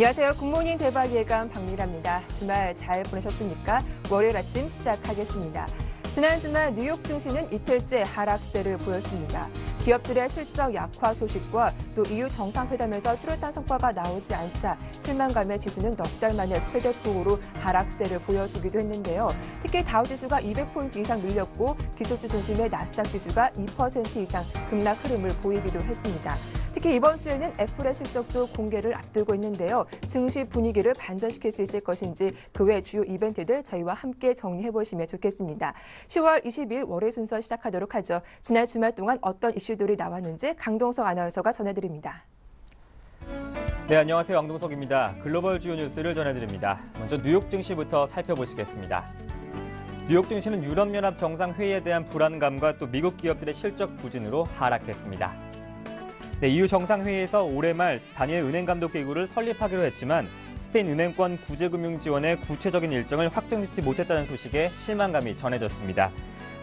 안녕하세요. 굿모닝 대박 예감 박미라입니다. 주말 잘 보내셨습니까? 월요일 아침 시작하겠습니다. 지난 주말 뉴욕 증시는 이틀째 하락세를 보였습니다. 기업들의 실적 약화 소식과 또 EU 정상회담에서 뚜렷한 성과가 나오지 않자 실망감의 지수는 넉 달 만에 최대폭으로 하락세를 보여주기도 했는데요. 특히 다우지수가 200포인트 이상 밀렸고 기술주 중심의 나스닥 지수가 2% 이상 급락 흐름을 보이기도 했습니다. 특히 이번 주에는 애플의 실적도 공개를 앞두고 있는데요. 증시 분위기를 반전시킬 수 있을 것인지 그 외 주요 이벤트들 저희와 함께 정리해보시면 좋겠습니다. 10월 20일 월요일 순서 시작하도록 하죠. 지난 주말 동안 어떤 이슈들이 나왔는지 강동석 아나운서가 전해드립니다. 네, 안녕하세요. 강동석입니다. 글로벌 주요 뉴스를 전해드립니다. 먼저 뉴욕 증시부터 살펴보시겠습니다. 뉴욕 증시는 유럽연합 정상회의에 대한 불안감과 또 미국 기업들의 실적 부진으로 하락했습니다. 네, EU 정상회의에서 올해 말 단일 은행감독기구를 설립하기로 했지만 스페인 은행권 구제금융 지원의 구체적인 일정을 확정짓지 못했다는 소식에 실망감이 전해졌습니다.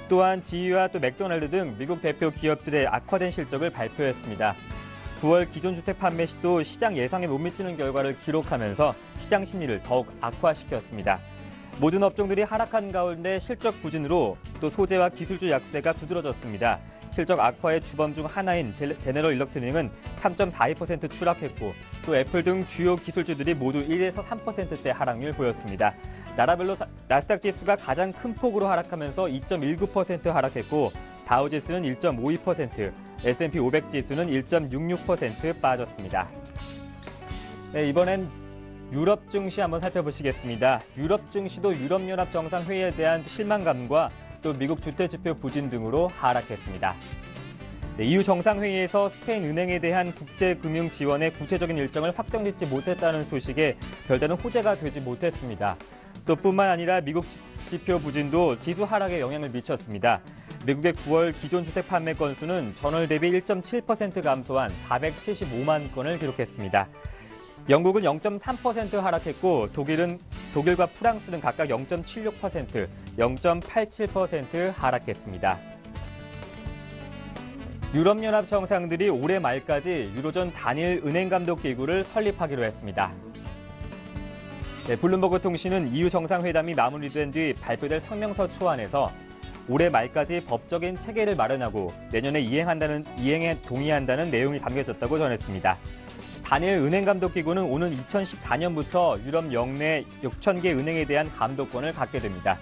또한 지휘와 또 맥도날드 등 미국 대표 기업들의 악화된 실적을 발표했습니다. 9월 기존 주택 판매 시도 시장 예상에 못 미치는 결과를 기록하면서 시장 심리를 더욱 악화시켰습니다. 모든 업종들이 하락한 가운데 실적 부진으로 또 소재와 기술주 약세가 두드러졌습니다. 실적 악화의 주범 중 하나인 제너럴 일렉트릭은 3.42% 추락했고 또 애플 등 주요 기술주들이 모두 1에서 3%대 하락률 보였습니다. 나라별로 나스닥 지수가 가장 큰 폭으로 하락하면서 2.19% 하락했고 다우지수는 1.52%, S&P 500 지수는 1.66% 빠졌습니다. 네, 이번엔 유럽 증시 한번 살펴보시겠습니다. 유럽 증시도 유럽연합 정상회의에 대한 실망감과 또 미국 주택지표 부진 등으로 하락했습니다. 네, EU 정상회의에서 스페인 은행에 대한 국제금융 지원의 구체적인 일정을 확정짓지 못했다는 소식에 별다른 호재가 되지 못했습니다. 또 뿐만 아니라 미국 지표 부진도 지수 하락에 영향을 미쳤습니다. 미국의 9월 기존 주택 판매 건수는 전월 대비 1.7% 감소한 475만 건을 기록했습니다. 영국은 0.3% 하락했고 독일과 프랑스는 각각 0.76%, 0.87% 하락했습니다. 유럽연합 정상들이 올해 말까지 유로존 단일 은행감독기구를 설립하기로 했습니다. 네, 블룸버그 통신은 EU 정상회담이 마무리된 뒤 발표될 성명서 초안에서 올해 말까지 법적인 체계를 마련하고 내년에 이행에 동의한다는 내용이 담겨졌다고 전했습니다. 단일 은행감독기구는 오는 2014년부터 유럽 영내 6,000개 은행에 대한 감독권을 갖게 됩니다.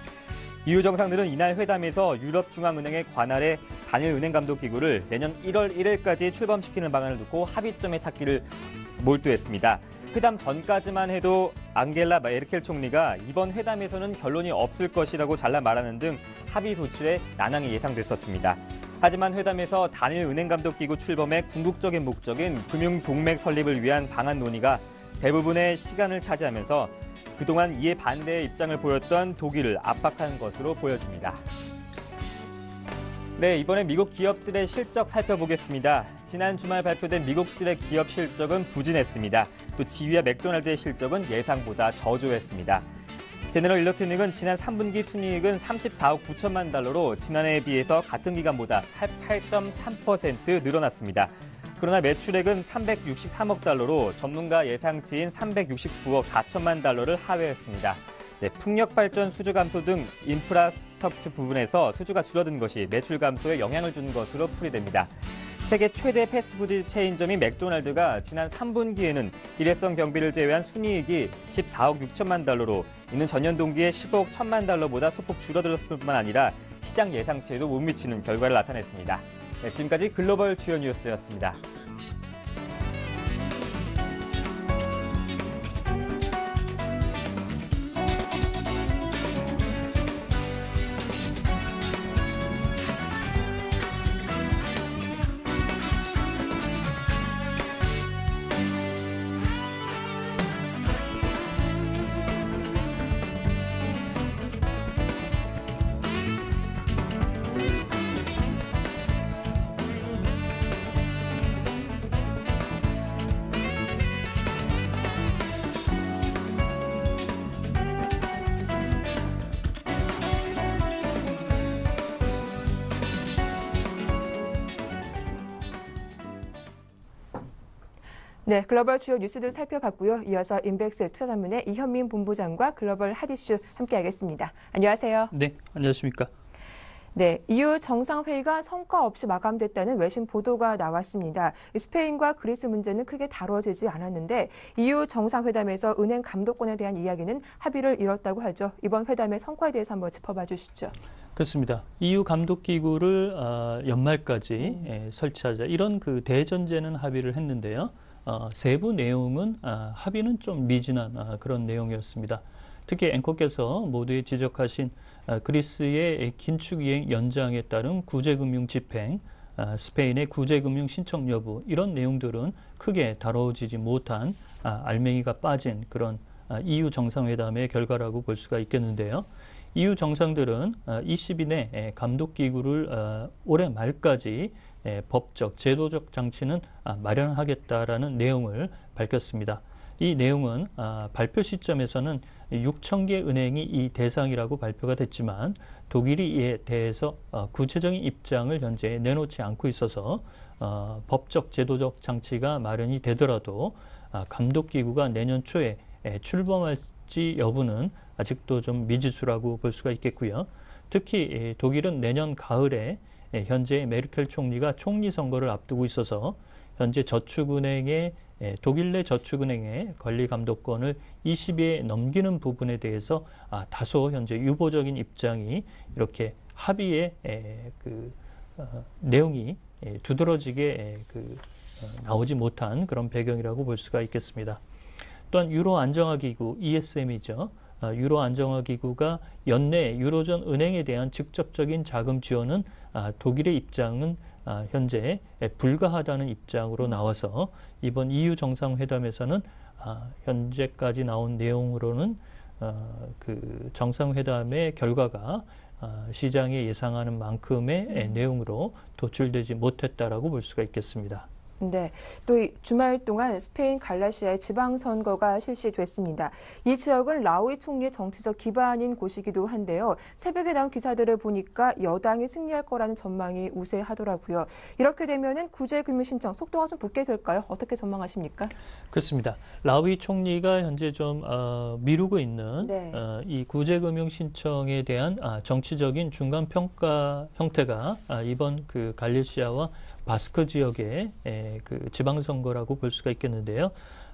EU 정상들은 이날 회담에서 유럽중앙은행의 관할의 단일 은행감독기구를 내년 1월 1일까지 출범시키는 방안을 두고 합의점에 찾기를 몰두했습니다. 회담 전까지만 해도 앙겔라 메르켈 총리가 이번 회담에서는 결론이 없을 것이라고 잘라 말하는 등 합의 도출에 난항이 예상됐었습니다. 하지만 회담에서 단일 은행감독기구 출범의 궁극적인 목적인 금융동맥 설립을 위한 방안 논의가 대부분의 시간을 차지하면서 그동안 이에 반대의 입장을 보였던 독일을 압박한 것으로 보여집니다. 네, 이번에 미국 기업들의 실적 살펴보겠습니다. 지난 주말 발표된 미국들의 기업 실적은 부진했습니다. 또 지휘와 맥도날드의 실적은 예상보다 저조했습니다. 제너럴 일렉트릭은 지난 3분기 순이익은 34억 9천만 달러로 지난해에 비해서 같은 기간보다 8.3% 늘어났습니다. 그러나 매출액은 363억 달러로 전문가 예상치인 369억 4천만 달러를 하회했습니다. 네, 풍력 발전 수주 감소 등 인프라스트럭처 부분에서 수주가 줄어든 것이 매출 감소에 영향을 준 것으로 풀이됩니다. 세계 최대 패스트푸드 체인점인 맥도날드가 지난 3분기에는 일회성 경비를 제외한 순이익이 14억 6천만 달러로 이는 전년 동기의 15억 1천만 달러보다 소폭 줄어들었을 뿐만 아니라 시장 예상치에도 못 미치는 결과를 나타냈습니다. 네, 지금까지 글로벌 주요 뉴스였습니다. 네, 글로벌 주요 뉴스들 살펴봤고요. 이어서 인백스 투자전문의 이현민 본부장과 글로벌 핫이슈 함께하겠습니다. 안녕하세요. 네, 안녕하십니까. 네, EU 정상회의가 성과 없이 마감됐다는 외신 보도가 나왔습니다. 스페인과 그리스 문제는 크게 다뤄지지 않았는데 EU 정상회담에서 은행 감독권에 대한 이야기는 합의를 이뤘다고 하죠. 이번 회담의 성과에 대해서 한번 짚어봐 주시죠. 그렇습니다. EU 감독기구를 연말까지 설치하자 이런 그 대전제는 합의를 했는데요. 세부 내용은 합의는 좀 미진한 그런 내용이었습니다. 특히 앵커께서 모두에 지적하신 그리스의 긴축이행 연장에 따른 구제금융 집행, 스페인의 구제금융 신청 여부 이런 내용들은 크게 다뤄지지 못한 알맹이가 빠진 그런 EU 정상회담의 결과라고 볼 수가 있겠는데요. EU 정상들은 20일 내 감독기구를 올해 말까지 법적, 제도적 장치는 마련하겠다라는 내용을 밝혔습니다. 이 내용은 발표 시점에서는 6,000개 은행이 이 대상이라고 발표가 됐지만 독일이 이에 대해서 구체적인 입장을 현재 내놓지 않고 있어서 법적, 제도적 장치가 마련이 되더라도 감독기구가 내년 초에 출범할지 여부는 아직도 좀 미지수라고 볼 수가 있겠고요. 특히 독일은 내년 가을에 현재 메르켈 총리가 총리 선거를 앞두고 있어서 현재 독일 내 저축은행의 관리 감독권을 20에 넘기는 부분에 대해서 다소 현재 유보적인 입장이 이렇게 합의의 내용이 두드러지게 나오지 못한 그런 배경이라고 볼 수가 있겠습니다. 또한 유로 안정화기구 ESM이죠. 유로 안정화기구가 연내 유로존 은행에 대한 직접적인 자금 지원은 독일의 입장은 현재 불가하다는 입장으로 나와서 이번 EU 정상회담에서는 현재까지 나온 내용으로는 그 정상회담의 결과가 시장이 예상하는 만큼의 내용으로 도출되지 못했다라고 볼 수가 있겠습니다. 네, 또 주말 동안 스페인 갈라시아의 지방선거가 실시됐습니다. 이 지역은 라우이 총리의 정치적 기반인 곳이기도 한데요. 새벽에 나온 기사들을 보니까 여당이 승리할 거라는 전망이 우세하더라고요. 이렇게 되면은 구제금융 신청 속도가 좀 붙게 될까요? 어떻게 전망하십니까? 그렇습니다. 라우이 총리가 현재 좀 미루고 있는 이 구제금융 신청에 대한 정치적인 중간 평가 형태가 이번 그 갈리시아와 바스크 지역의 그 지방선거라고 볼 수가 있겠는데요.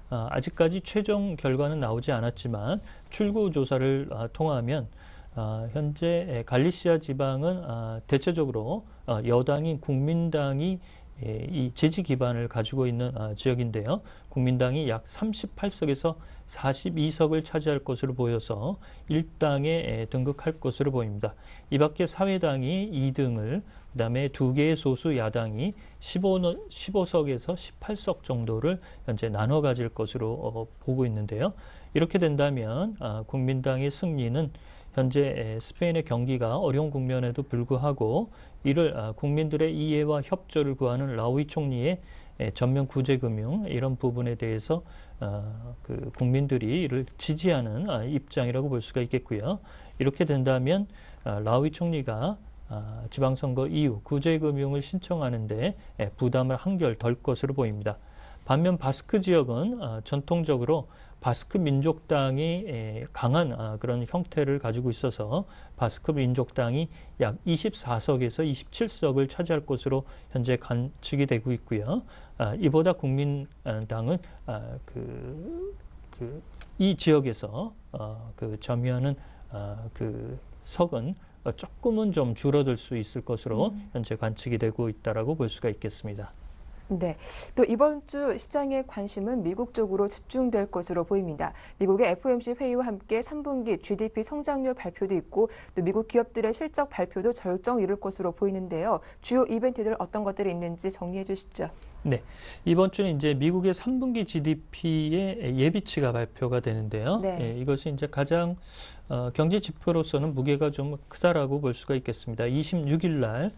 아직까지 최종 결과는 나오지 않았지만 출구 조사를 통하면 현재 갈리시아 지방은 대체적으로 여당인 국민당이 이 지지 기반을 가지고 있는 지역인데요. 국민당이 약 38석에서 42석을 차지할 것으로 보여서 1당에 등극할 것으로 보입니다. 이 밖에 사회당이 2등을 그다음에 2개의 소수 야당이 15석에서 18석 정도를 현재 나눠 가질 것으로 보고 있는데요. 이렇게 된다면 국민당의 승리는 현재 스페인의 경기가 어려운 국면에도 불구하고 이를 국민들의 이해와 협조를 구하는 라우이 총리의 전면 구제금융 이런 부분에 대해서 그 국민들이 이를 지지하는 입장이라고 볼 수가 있겠고요. 이렇게 된다면 라우이 총리가 지방선거 이후 구제금융을 신청하는데 부담을 한결 덜 것으로 보입니다. 반면 바스크 지역은 전통적으로 바스크 민족당이 강한 그런 형태를 가지고 있어서 바스크 민족당이 약 24석에서 27석을 차지할 것으로 현재 관측이 되고 있고요. 이보다 국민당은 이 지역에서 그 점유하는 그 석은 조금은 좀 줄어들 수 있을 것으로 현재 관측이 되고 있다라고 볼 수가 있겠습니다. 네, 또 이번 주 시장의 관심은 미국 쪽으로 집중될 것으로 보입니다. 미국의 FOMC 회의와 함께 3분기 GDP 성장률 발표도 있고 또 미국 기업들의 실적 발표도 절정 이룰 것으로 보이는데요. 주요 이벤트들 어떤 것들이 있는지 정리해 주시죠. 네, 이번 주는 이제 미국의 3분기 GDP의 예비치가 발표가 되는데요. 이것이 이제 가장 경제 지표로서는 무게가 좀 크다라고 볼 수가 있겠습니다. 26일 날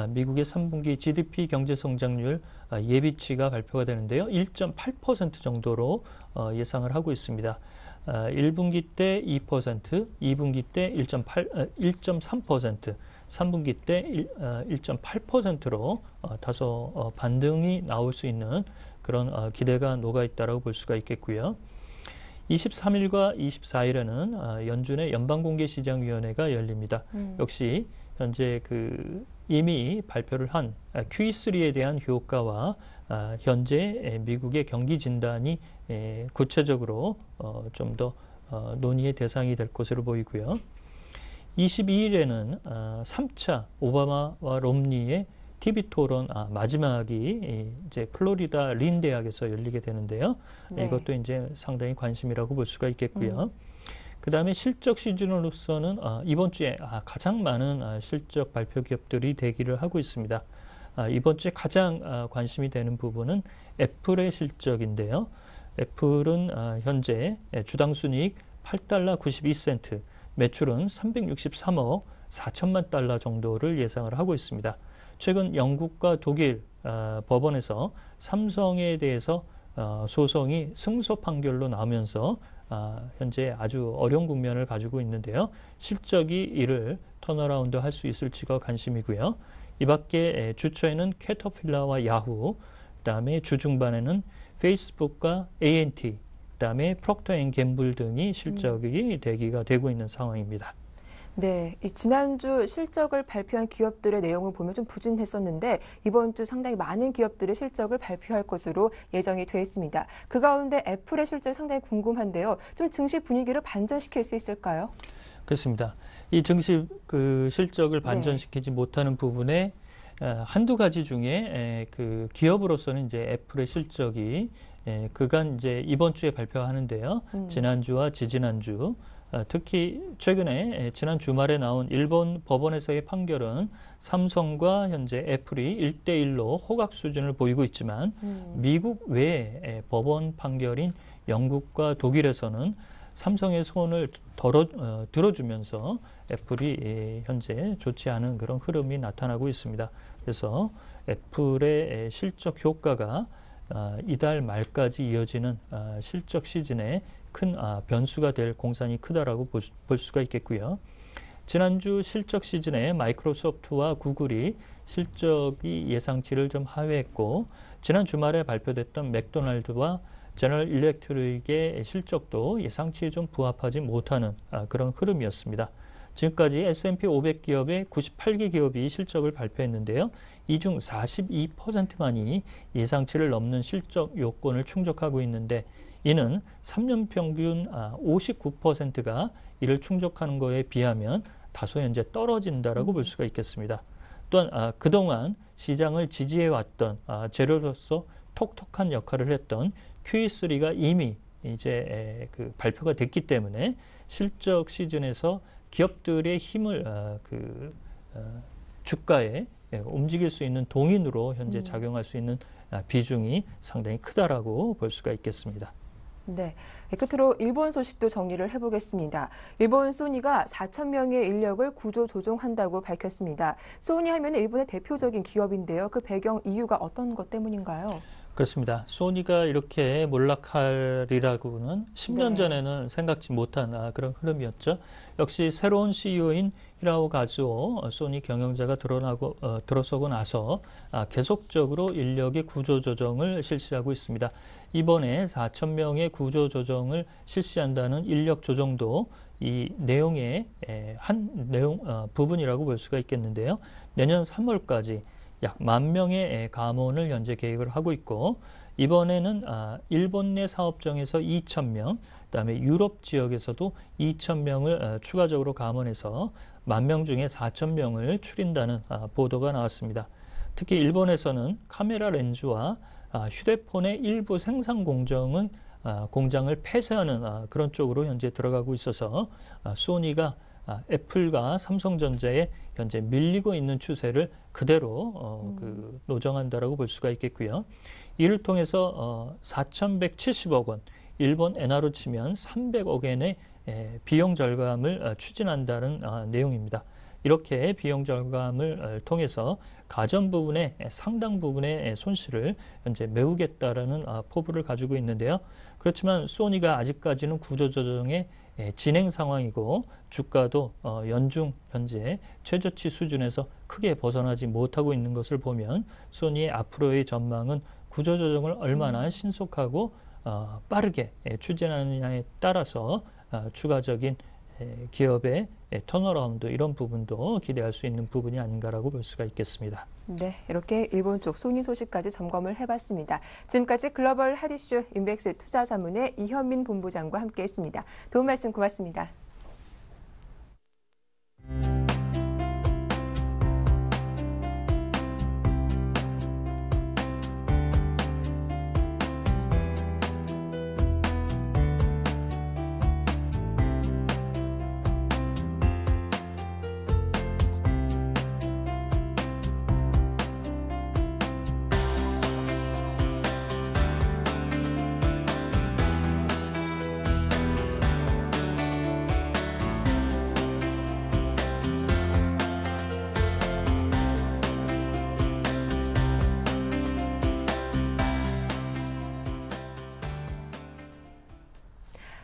미국의 3분기 GDP 경제 성장률 예비치가 발표가 되는데요. 1.8% 정도로 예상을 하고 있습니다. 1분기 때 2%, 2분기 때 1.3%, 3분기 때 1.8%로 다소 반등이 나올 수 있는 그런 기대가 녹아 있다라고 볼 수가 있겠고요. 23일과 24일에는 연준의 연방공개시장위원회가 열립니다. 역시 현재 이미 발표를 한 QE3에 대한 효과와 현재 미국의 경기 진단이 구체적으로 좀 더 논의의 대상이 될 것으로 보이고요. 22일에는 3차 오바마와 롬니의 TV 토론 마지막이 이제 플로리다 린 대학에서 열리게 되는데요. 네. 이것도 이제 상당히 관심이라고 볼 수가 있겠고요. 그 다음에 실적 시즌으로서는 이번 주에 가장 많은 실적 발표 기업들이 대기를 하고 있습니다. 이번 주에 가장 관심이 되는 부분은 애플의 실적인데요. 애플은 현재 주당 순이익 8달러 92센트, 매출은 363억 4천만 달러 정도를 예상을 하고 있습니다. 최근 영국과 독일 법원에서 삼성에 대해서 소송이 승소 판결로 나오면서 현재 아주 어려운 국면을 가지고 있는데요. 실적이 이를 턴어라운드 할 수 있을지가 관심이고요. 이 밖에 주초에는 캐터필러와 야후, 그다음에 주중반에는 페이스북과 AT&T, 그다음에 프록터 앤 갬블 등이 실적이 대기가 되고 있는 상황입니다. 네, 지난주 실적을 발표한 기업들의 내용을 보면 좀 부진했었는데 이번 주 상당히 많은 기업들의 실적을 발표할 것으로 예정이 돼 있습니다. 그 가운데 애플의 실적이 상당히 궁금한데요. 좀 증시 분위기를 반전시킬 수 있을까요? 그렇습니다. 이 증시 실적을 반전시키지 못하는 부분에 한두 가지 중에 기업으로서는 이제 애플의 실적이 그간 이제 이번 주에 발표하는데요. 지난주와 지지난주 특히 최근에 지난 주말에 나온 일본 법원에서의 판결은 삼성과 현재 애플이 1대1로 호각 수준을 보이고 있지만 미국 외의 법원 판결인 영국과 독일에서는 삼성의 손을 들어주면서 애플이 현재 좋지 않은 그런 흐름이 나타나고 있습니다. 그래서 애플의 실적 효과가 이달 말까지 이어지는 실적 시즌에 큰 변수가 될 공산이 크다라고 볼 수가 있겠고요. 지난주 실적 시즌에 마이크로소프트와 구글이 실적이 예상치를 좀 하회했고 지난 주말에 발표됐던 맥도날드와 제너럴 일렉트릭의 실적도 예상치에 좀 부합하지 못하는 그런 흐름이었습니다. 지금까지 S&P 500 기업의 98개 기업이 실적을 발표했는데요. 이 중 42%만이 예상치를 넘는 실적 요건을 충족하고 있는데 이는 3년 평균 59%가 이를 충족하는 것에 비하면 다소 현재 떨어진다라고 볼 수가 있겠습니다. 또한 그동안 시장을 지지해왔던 재료로서 톡톡한 역할을 했던 QE3가 이미 이제 발표가 됐기 때문에 실적 시즌에서 기업들의 힘을 주가에 움직일 수 있는 동인으로 현재 작용할 수 있는 비중이 상당히 크다라고 볼 수가 있겠습니다. 네, 끝으로 일본 소식도 정리를 해보겠습니다. 일본 소니가 4천 명의 인력을 구조 조정한다고 밝혔습니다. 소니 하면 일본의 대표적인 기업인데요. 그 배경 이유가 어떤 것 때문인가요? 그렇습니다. 소니가 이렇게 몰락하리라고는 10년 전에는 생각지 못한 그런 흐름이었죠. 역시 새로운 CEO인 히라오 가즈오 소니 경영자가 들어서고 나서 계속적으로 인력의 구조 조정을 실시하고 있습니다. 이번에 4천 명의 구조 조정을 실시한다는 인력 조정도 이 내용의 한 부분이라고 볼 수가 있겠는데요. 내년 3월까지 약 10,000명의 감원을 현재 계획을 하고 있고 이번에는 일본 내 사업장에서 2,000명, 그다음에 유럽 지역에서도 2,000명을 추가적으로 감원해서 10,000명 중에 4,000명을 줄인다는 보도가 나왔습니다. 특히 일본에서는 카메라 렌즈와 휴대폰의 일부 생산 공장을 폐쇄하는 그런 쪽으로 현재 들어가고 있어서 소니가 애플과 삼성전자에 현재 밀리고 있는 추세를 그대로 노정한다라고 볼 수가 있겠고요. 이를 통해서 4,170억 원, 일본 엔화로 치면 300억 엔의 비용 절감을 추진한다는 내용입니다. 이렇게 비용 절감을 통해서 가전 부분의 상당 부분의 손실을 현재 메우겠다라는 포부를 가지고 있는데요. 그렇지만 소니가 아직까지는 구조조정에 진행 상황이고 주가도 연중 현재 최저치 수준에서 크게 벗어나지 못하고 있는 것을 보면 소니의 앞으로의 전망은 구조조정을 얼마나 신속하고 빠르게 추진하느냐에 따라서 추가적인 기업의 턴어라운드 이런 부분도 기대할 수 있는 부분이 아닌가라고 볼 수가 있겠습니다. 네, 이렇게 일본 쪽 소니 소식까지 점검을 해봤습니다. 지금까지 글로벌 핫이슈 인백스 투자자문의 이현민 본부장과 함께했습니다. 도움 말씀 고맙습니다.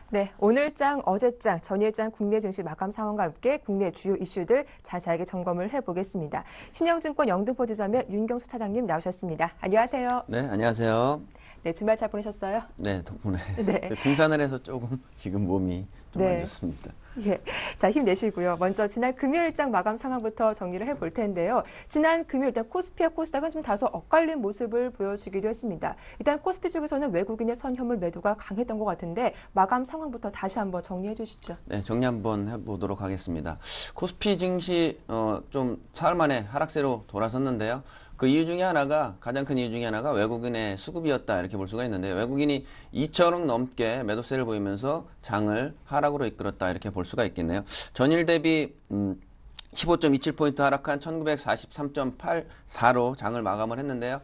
네, 오늘장, 어제장, 전일장 국내 증시 마감 상황과 함께 국내 주요 이슈들 자세하게 점검을 해보겠습니다. 신영증권 영등포 지점의 윤경수 차장님 나오셨습니다. 안녕하세요. 네, 안녕하세요. 네, 주말 잘 보내셨어요? 네, 덕분에 네. 등산을 해서 조금 지금 몸이 좀 안 좋습니다. 예, 자 힘내시고요. 먼저 지난 금요일장 마감 상황부터 정리를 해볼 텐데요. 지난 금요일 일단 코스피와 코스닥은 좀 다소 엇갈린 모습을 보여주기도 했습니다. 일단 코스피 쪽에서는 외국인의 선현물 매도가 강했던 것 같은데 마감 상황부터 다시 한번 정리해 주시죠. 네, 정리 한번 해보도록 하겠습니다. 코스피 증시 좀 사흘 만에 하락세로 돌아섰는데요. 그 이유 중에 하나가, 가장 큰 이유 중에 하나가 외국인의 수급이었다 이렇게 볼 수가 있는데요. 외국인이 2천억 넘게 매도세를 보이면서 장을 하락으로 이끌었다 이렇게 볼 수가 있겠네요. 전일 대비 15.27포인트 하락한 1943.84로 장을 마감을 했는데요.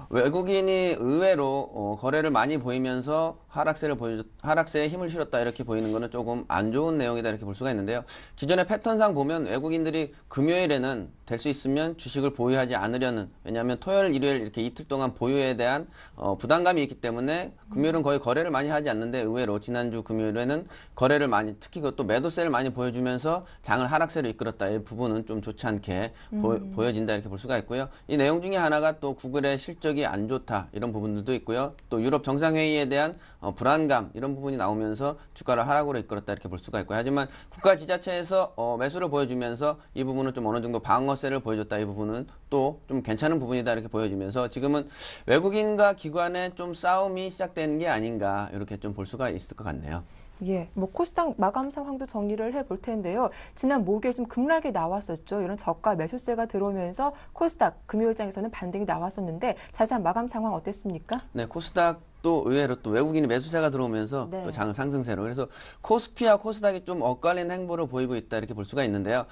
외국인이 의외로 거래를 많이 보이면서 하락세에 힘을 실었다 이렇게 보이는 것은 조금 안 좋은 내용이다 이렇게 볼 수가 있는데요. 기존의 패턴상 보면 외국인들이 금요일에는 될 수 있으면 주식을 보유하지 않으려는, 왜냐하면 토요일, 일요일 이렇게 이틀 동안 보유에 대한 부담감이 있기 때문에 금요일은 거의 거래를 많이 하지 않는데 의외로 지난주 금요일에는 거래를 많이, 특히 또 매도세를 많이 보여주면서 장을 하락세로 이끌었다. 이 부분은 좀 좋지 않게 보여진다 이렇게 볼 수가 있고요. 이 내용 중에 하나가 또 구글의 실적이 안 좋다 이런 부분들도 있고요. 또 유럽 정상회의에 대한 불안감 이런 부분이 나오면서 주가를 하락으로 이끌었다 이렇게 볼 수가 있고요. 하지만 국가 지자체에서 매수를 보여주면서 이 부분은 좀 어느 정도 방어세를 보여줬다. 이 부분은 또 좀 괜찮은 부분이다 이렇게 보여지면서 지금은 외국인과 기관의 좀 싸움이 시작되는 게 아닌가 이렇게 좀 볼 수가 있을 것 같네요. 예, 뭐 코스닥 마감 상황도 정리를 해볼 텐데요. 지난 목요일 좀 급락이 나왔었죠. 이런 저가 매수세가 들어오면서 코스닥 금요일장에서는 반등이 나왔었는데 자세한 마감 상황 어땠습니까? 네, 코스닥 또 의외로 또 외국인이 매수세가 들어오면서 또 장을 상승세로, 그래서 코스피와 코스닥이 좀 엇갈린 행보를 보이고 있다 이렇게 볼 수가 있는데요.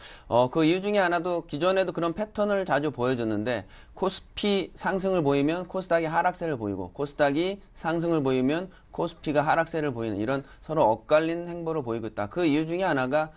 그 이유 중에 하나도 기존에도 그런 패턴을 자주 보여줬는데 코스피 상승을 보이면 코스닥이 하락세를 보이고 코스닥이 상승을 보이면 코스피가 하락세를 보이는 이런 서로 엇갈린 행보를 보이고 있다. 그 이유 중에 하나가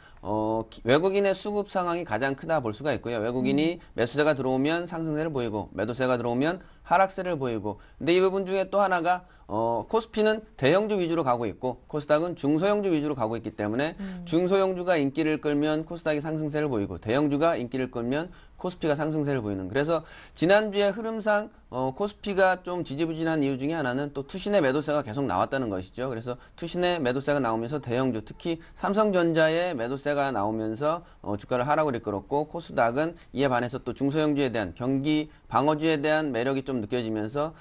외국인의 수급 상황이 가장 크다 볼 수가 있고요. 외국인이 매수세가 들어오면 상승세를 보이고 매도세가 들어오면 하락세를 보이고, 근데 이 부분 중에 또 하나가 코스피는 대형주 위주로 가고 있고 코스닥은 중소형주 위주로 가고 있기 때문에 중소형주가 인기를 끌면 코스닥이 상승세를 보이고 대형주가 인기를 끌면 코스피가 상승세를 보이는, 그래서 지난주의 흐름상 코스피가 좀 지지부진한 이유 중에 하나는 또 투신의 매도세가 계속 나왔다는 것이죠. 그래서 투신의 매도세가 나오면서 대형주, 특히 삼성전자의 매도세가 나오면서 주가를 하락으로 이끌었고, 코스닥은 이에 반해서 또 중소형주에 대한 경기 방어주에 대한 매력이 좀 느껴지면서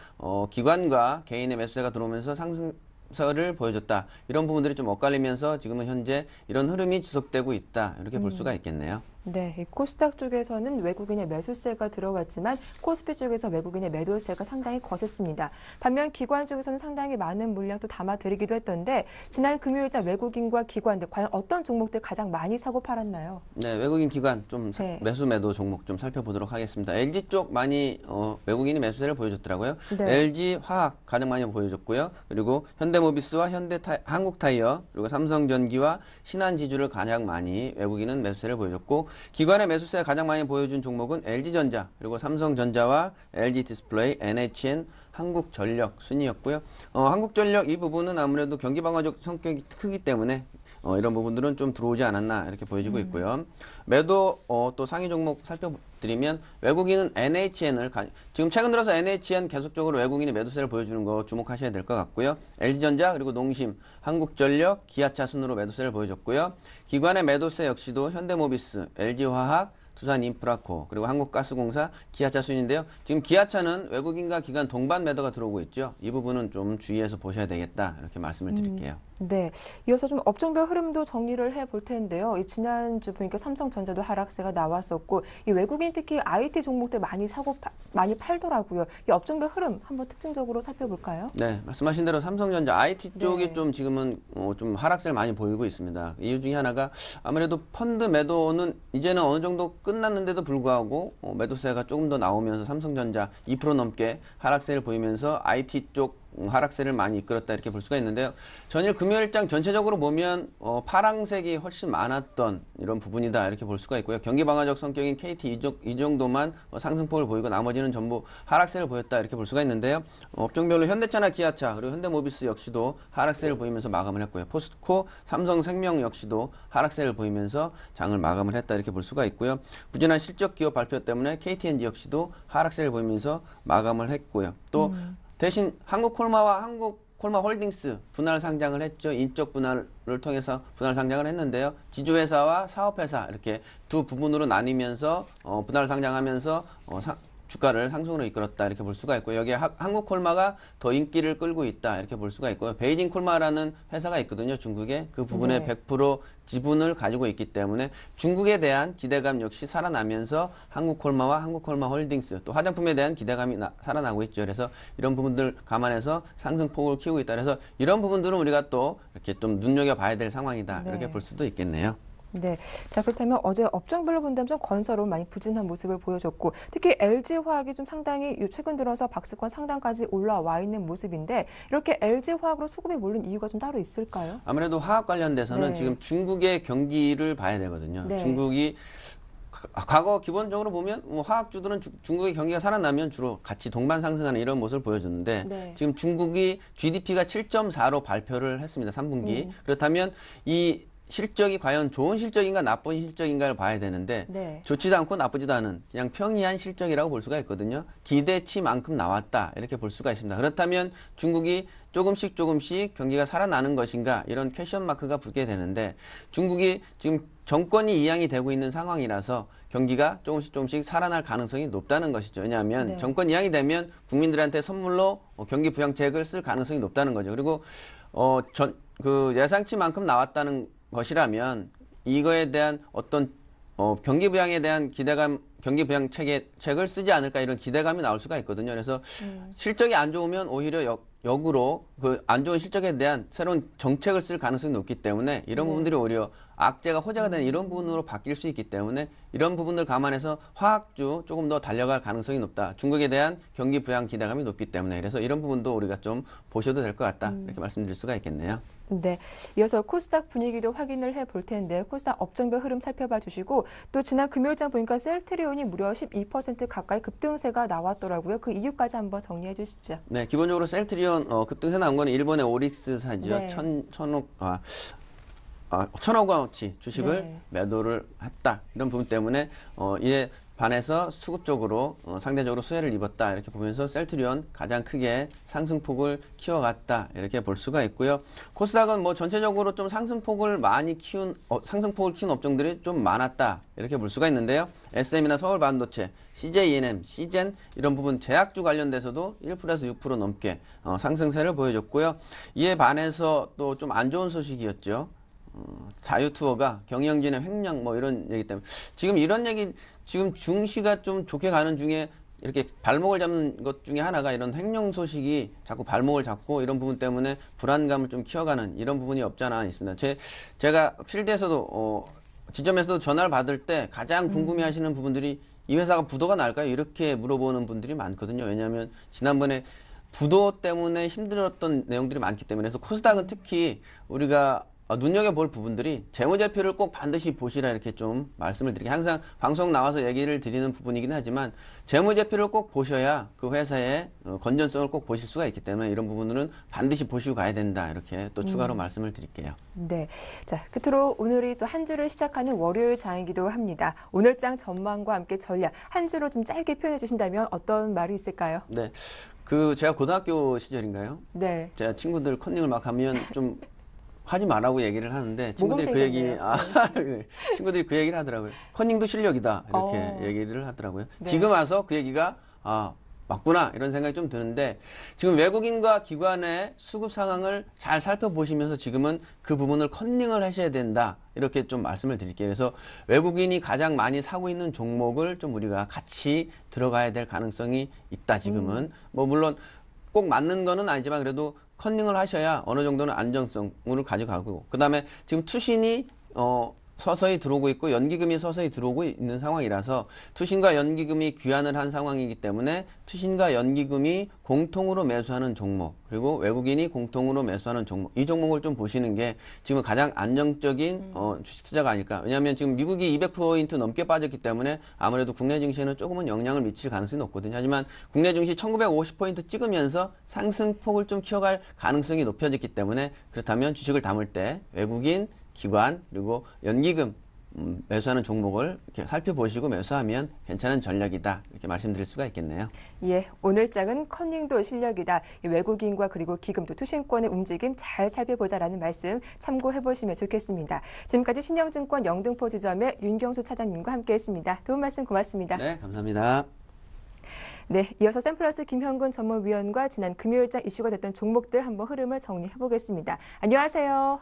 기관과 개인의 매수세가 들어오면서 상승세를 보여줬다. 이런 부분들이 좀 엇갈리면서 지금은 현재 이런 흐름이 지속되고 있다. 이렇게 볼 수가 있겠네요. 네, 이 코스닥 쪽에서는 외국인의 매수세가 들어왔지만 코스피 쪽에서 외국인의 매도세가 상당히 거셌습니다. 반면 기관 쪽에서는 상당히 많은 물량도 담아들이기도 했던데 지난 금요일자 외국인과 기관들 과연 어떤 종목들 가장 많이 사고 팔았나요? 네, 외국인 기관 좀 매수 매도 종목 좀 살펴보도록 하겠습니다. LG 쪽 많이 외국인이 매수세를 보여줬더라고요. LG 화학 가장 많이 보여줬고요. 그리고 현대모비스와 한국타이어, 그리고 삼성전기와 신한지주를 가장 많이 외국인은 매수세를 보여줬고, 기관의 매수세가 가장 많이 보여준 종목은 LG전자, 그리고 삼성전자와 LG디스플레이, NHN, 한국전력 순이었고요. 한국전력 이 부분은 아무래도 경기방어적 성격이 크기 때문에 이런 부분들은 좀 들어오지 않았나 이렇게 보여지고 있고요. 매도 또 상위 종목 살펴드리면 외국인은 NHN을 지금 최근 들어서 NHN 계속적으로 외국인이 매도세를 보여주는 거 주목하셔야 될 것 같고요. LG전자 그리고 농심, 한국전력, 기아차 순으로 매도세를 보여줬고요. 기관의 매도세 역시도 현대모비스, LG화학, 두산인프라코 그리고 한국가스공사, 기아차 순인데요. 지금 기아차는 외국인과 기관 동반 매도가 들어오고 있죠. 이 부분은 좀 주의해서 보셔야 되겠다 이렇게 말씀을 드릴게요. 네, 이어서 좀 업종별 흐름도 정리를 해볼 텐데요. 지난주 보니까 삼성전자도 하락세가 나왔었고 이 외국인 특히 IT 종목들 많이 팔더라고요. 이 업종별 흐름 한번 특징적으로 살펴볼까요? 네, 말씀하신 대로 삼성전자 IT 쪽이 네. 좀 지금은 좀 하락세를 많이 보이고 있습니다. 이유 중에 하나가 아무래도 펀드 매도는 이제는 어느 정도 끝났는데도 불구하고 매도세가 조금 더 나오면서 삼성전자 2% 넘게 하락세를 보이면서 IT 쪽 하락세를 많이 이끌었다 이렇게 볼 수가 있는데요. 전일 금요일장 전체적으로 보면 파랑색이 훨씬 많았던 이런 부분이다 이렇게 볼 수가 있고요. 경기 방어적 성격인 KT 이 정도만 상승폭을 보이고 나머지는 전부 하락세를 보였다 이렇게 볼 수가 있는데요. 업종별로 현대차나 기아차 그리고 현대모비스 역시도 하락세를 보이면서 마감을 했고요. 포스코, 삼성생명 역시도 하락세를 보이면서 장을 마감을 했다 이렇게 볼 수가 있고요. 부진한 실적 기업 발표 때문에 KTNG 역시도 하락세를 보이면서 마감을 했고요. 또 대신 한국콜마와 한국콜마홀딩스 분할 상장을 했죠. 인적 분할을 통해서 분할 상장을 했는데요. 지주회사와 사업회사 이렇게 두 부분으로 나뉘면서 분할 상장하면서 주가를 상승으로 이끌었다 이렇게 볼 수가 있고요. 여기에 한국콜마가 더 인기를 끌고 있다 이렇게 볼 수가 있고요. 베이징콜마라는 회사가 있거든요. 중국에 그 부분에 네. 100% 지분을 가지고 있기 때문에 중국에 대한 기대감 역시 살아나면서 한국콜마와 한국콜마홀딩스 또 화장품에 대한 기대감이 살아나고 있죠. 그래서 이런 부분들 감안해서 상승폭을 키우고 있다. 그래서 이런 부분들은 우리가 또 이렇게 좀 눈여겨봐야 될 상황이다. 네. 이렇게 볼 수도 있겠네요. 네, 자 그렇다면 어제 업종별로 본다면 좀 건설은 많이 부진한 모습을 보여줬고 특히 LG화학이 좀 상당히 최근 들어서 박스권 상단까지 올라와 있는 모습인데 이렇게 LG화학으로 수급이 몰린 이유가 좀 따로 있을까요? 아무래도 화학 관련돼서는 네. 지금 중국의 경기를 봐야 되거든요. 네. 중국이 과거 기본적으로 보면 화학주들은 중국의 경기가 살아나면 주로 같이 동반 상승하는 이런 모습을 보여줬는데 네. 지금 중국이 GDP가 7.4로 발표를 했습니다. 3분기. 그렇다면 이 실적이 과연 좋은 실적인가 나쁜 실적인가를 봐야 되는데 네. 좋지도 않고 나쁘지도 않은 그냥 평이한 실적이라고 볼 수가 있거든요. 기대치만큼 나왔다 이렇게 볼 수가 있습니다. 그렇다면 중국이 조금씩 경기가 살아나는 것인가 이런 퀘션 마크가 붙게 되는데 중국이 지금 정권이 이양이 되고 있는 상황이라서 경기가 조금씩 살아날 가능성이 높다는 것이죠. 왜냐하면 네. 정권 이양이 되면 국민들한테 선물로 경기 부양책을 쓸 가능성이 높다는 거죠. 그리고 예상치만큼 나왔다는 것이라면 이거에 대한 어떤 경기 부양에 대한 기대감, 경기 부양 책을 쓰지 않을까 이런 기대감이 나올 수가 있거든요. 그래서 실적이 안 좋으면 오히려 역으로 그 안 좋은 실적에 대한 새로운 정책을 쓸 가능성이 높기 때문에 이런 네. 부분들이 오히려 악재가 호재가 되는 이런 부분으로 바뀔 수 있기 때문에 이런 부분들 감안해서 화학주 조금 더 달려갈 가능성이 높다. 중국에 대한 경기 부양 기대감이 높기 때문에 그래서 이런 부분도 우리가 좀 보셔도 될 것 같다. 이렇게 말씀드릴 수가 있겠네요. 네, 이어서 코스닥 분위기도 확인을 해볼 텐데 코스닥 업종별 흐름 살펴봐 주시고 또 지난 금요일장 보니까 셀트리온이 무려 12% 가까이 급등세가 나왔더라고요. 그 이유까지 한번 정리해 주시죠. 네, 기본적으로 셀트리온 급등세 나온 거는 일본의 오릭스사죠. 네. 천억 원어치 주식을 네. 매도를 했다. 이런 부분 때문에 이에 반해서 수급적으로 상대적으로 수혜를 입었다. 이렇게 보면서 셀트리온 가장 크게 상승폭을 키워갔다. 이렇게 볼 수가 있고요. 코스닥은 뭐 전체적으로 좀 상승폭을 키운 업종들이 좀 많았다. 이렇게 볼 수가 있는데요. SM이나 서울반도체, CJENM, CGen 이런 부분 제약주 관련돼서도 1%에서 6% 넘게 상승세를 보여줬고요. 이에 반해서 또 좀 안 좋은 소식이었죠. 자유투어가 경영진의 횡령 뭐 이런 얘기 때문에 지금 중시가 좀 좋게 가는 중에 이렇게 발목을 잡는 것 중에 하나가 이런 횡령 소식이 자꾸 발목을 잡고 이런 부분 때문에 불안감을 좀 키워가는 이런 부분이 없지 않아 있습니다. 제가 필드에서도 지점에서도 전화를 받을 때 가장 궁금해하시는 부분들이 이 회사가 부도가 날까요? 이렇게 물어보는 분들이 많거든요. 왜냐하면 지난번에 부도 때문에 힘들었던 내용들이 많기 때문에 그래서 코스닥은 특히 우리가 눈여겨볼 부분들이 재무제표를 꼭 반드시 보시라 이렇게 좀 말씀을 드리게 항상 방송 나와서 얘기를 드리는 부분이긴 하지만 재무제표를 꼭 보셔야 그 회사의 건전성을 꼭 보실 수가 있기 때문에 이런 부분들은 반드시 보시고 가야 된다 이렇게 또 추가로 말씀을 드릴게요. 네. 자, 끝으로 오늘이 또 한 주를 시작하는 월요일 장이기도 합니다. 오늘 장 전망과 함께 전략 한 주로 좀 짧게 표현해 주신다면 어떤 말이 있을까요? 네. 제가 고등학교 시절인가요? 네. 제가 친구들 컨닝을 막 하면 좀 하지 말라고 얘기를 하는데 친구들이 그 얘기 친구들이 그 얘기를 하더라고요. 컨닝도 실력이다 이렇게 얘기를 하더라고요. 네. 지금 와서 그 얘기가 맞구나 이런 생각이 좀 드는데 지금 외국인과 기관의 수급 상황을 잘 살펴보시면서 지금은 그 부분을 컨닝을 하셔야 된다 이렇게 좀 말씀을 드릴게요. 그래서 외국인이 가장 많이 사고 있는 종목을 좀 우리가 같이 들어가야 될 가능성이 있다 지금은. 뭐 물론 꼭 맞는 거는 아니지만 그래도 컨닝을 하셔야 어느 정도는 안정성을 가져가고 그다음에 지금 투신이 서서히 들어오고 있고 연기금이 서서히 들어오고 있는 상황이라서 투신과 연기금이 귀환을 한 상황이기 때문에 투신과 연기금이 공통으로 매수하는 종목 그리고 외국인이 공통으로 매수하는 종목 이 종목을 좀 보시는 게 지금 가장 안정적인 주식 투자가 아닐까. 왜냐하면 지금 미국이 200% 넘게 빠졌기 때문에 아무래도 국내 증시에는 조금은 영향을 미칠 가능성이 높거든요. 하지만 국내 증시 1950포인트 찍으면서 상승폭을 좀 키워갈 가능성이 높여졌기 때문에 그렇다면 주식을 담을 때 외국인 기관 그리고 연기금 매수하는 종목을 이렇게 살펴보시고 매수하면 괜찮은 전략이다 이렇게 말씀드릴 수가 있겠네요. 예, 오늘 장은 컨닝도 실력이다. 외국인과 그리고 기금 또 투신권의 움직임 잘 살펴보자라는 말씀 참고해 보시면 좋겠습니다. 지금까지 신영증권 영등포 지점의 윤경수 차장님과 함께했습니다. 도움 말씀 고맙습니다. 네, 감사합니다. 네, 이어서 샘플러스 김현근 전문위원과 지난 금요일장 이슈가 됐던 종목들 한번 흐름을 정리해 보겠습니다. 안녕하세요.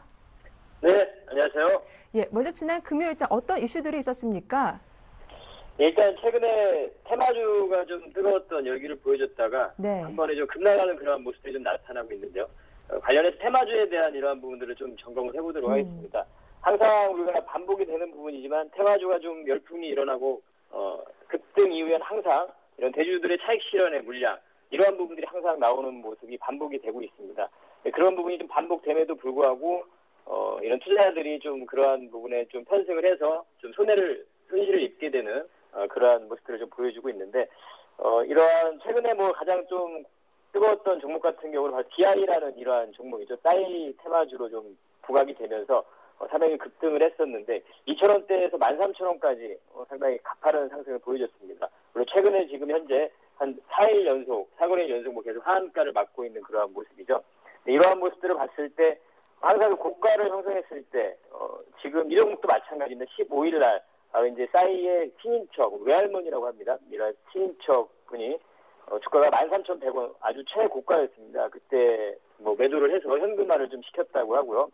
네, 안녕하세요. 예, 먼저 지난 금요일장 어떤 이슈들이 있었습니까? 일단 최근에 테마주가 좀 뜨거웠던 열기를 보여줬다가 네. 한 번에 좀 급락하는 그러한 모습들이 좀 나타나고 있는데요. 관련해서 테마주에 대한 이러한 부분들을 좀 점검을 해보도록 하겠습니다. 항상 우리가 반복이 되는 부분이지만 테마주가 좀 열풍이 일어나고 급등 이후에는 항상 이런 대주주들의 차익 실현의 물량 이러한 부분들이 항상 나오는 모습이 반복이 되고 있습니다. 그런 부분이 좀 반복됨에도 불구하고 이런 투자자들이 좀 그러한 부분에 좀 편승을 해서 좀 손실을 입게 되는 그러한 모습들을 좀 보여주고 있는데 이러한 최근에 뭐 가장 좀 뜨거웠던 종목 같은 경우는 바로 DI라는 이러한 종목이죠. 싸이 테마주로 좀 부각이 되면서 상당히 급등을 했었는데 2,000원대에서 13,000원까지 상당히 가파른 상승을 보여줬습니다. 물론 최근에 지금 현재 한 4일 연속 뭐 계속 하한가를 맞고 있는 그러한 모습이죠. 이러한 모습들을 봤을 때 항상 고가를 형성했을 때 지금 이 종목도 마찬가지인데 15일 날 이제 싸이의 친인척 외할머니라고 합니다. 이런 친인척 분이 주가가 13,100원 아주 최고가였습니다. 그때 뭐 매도를 해서 현금화를 좀 시켰다고 하고요.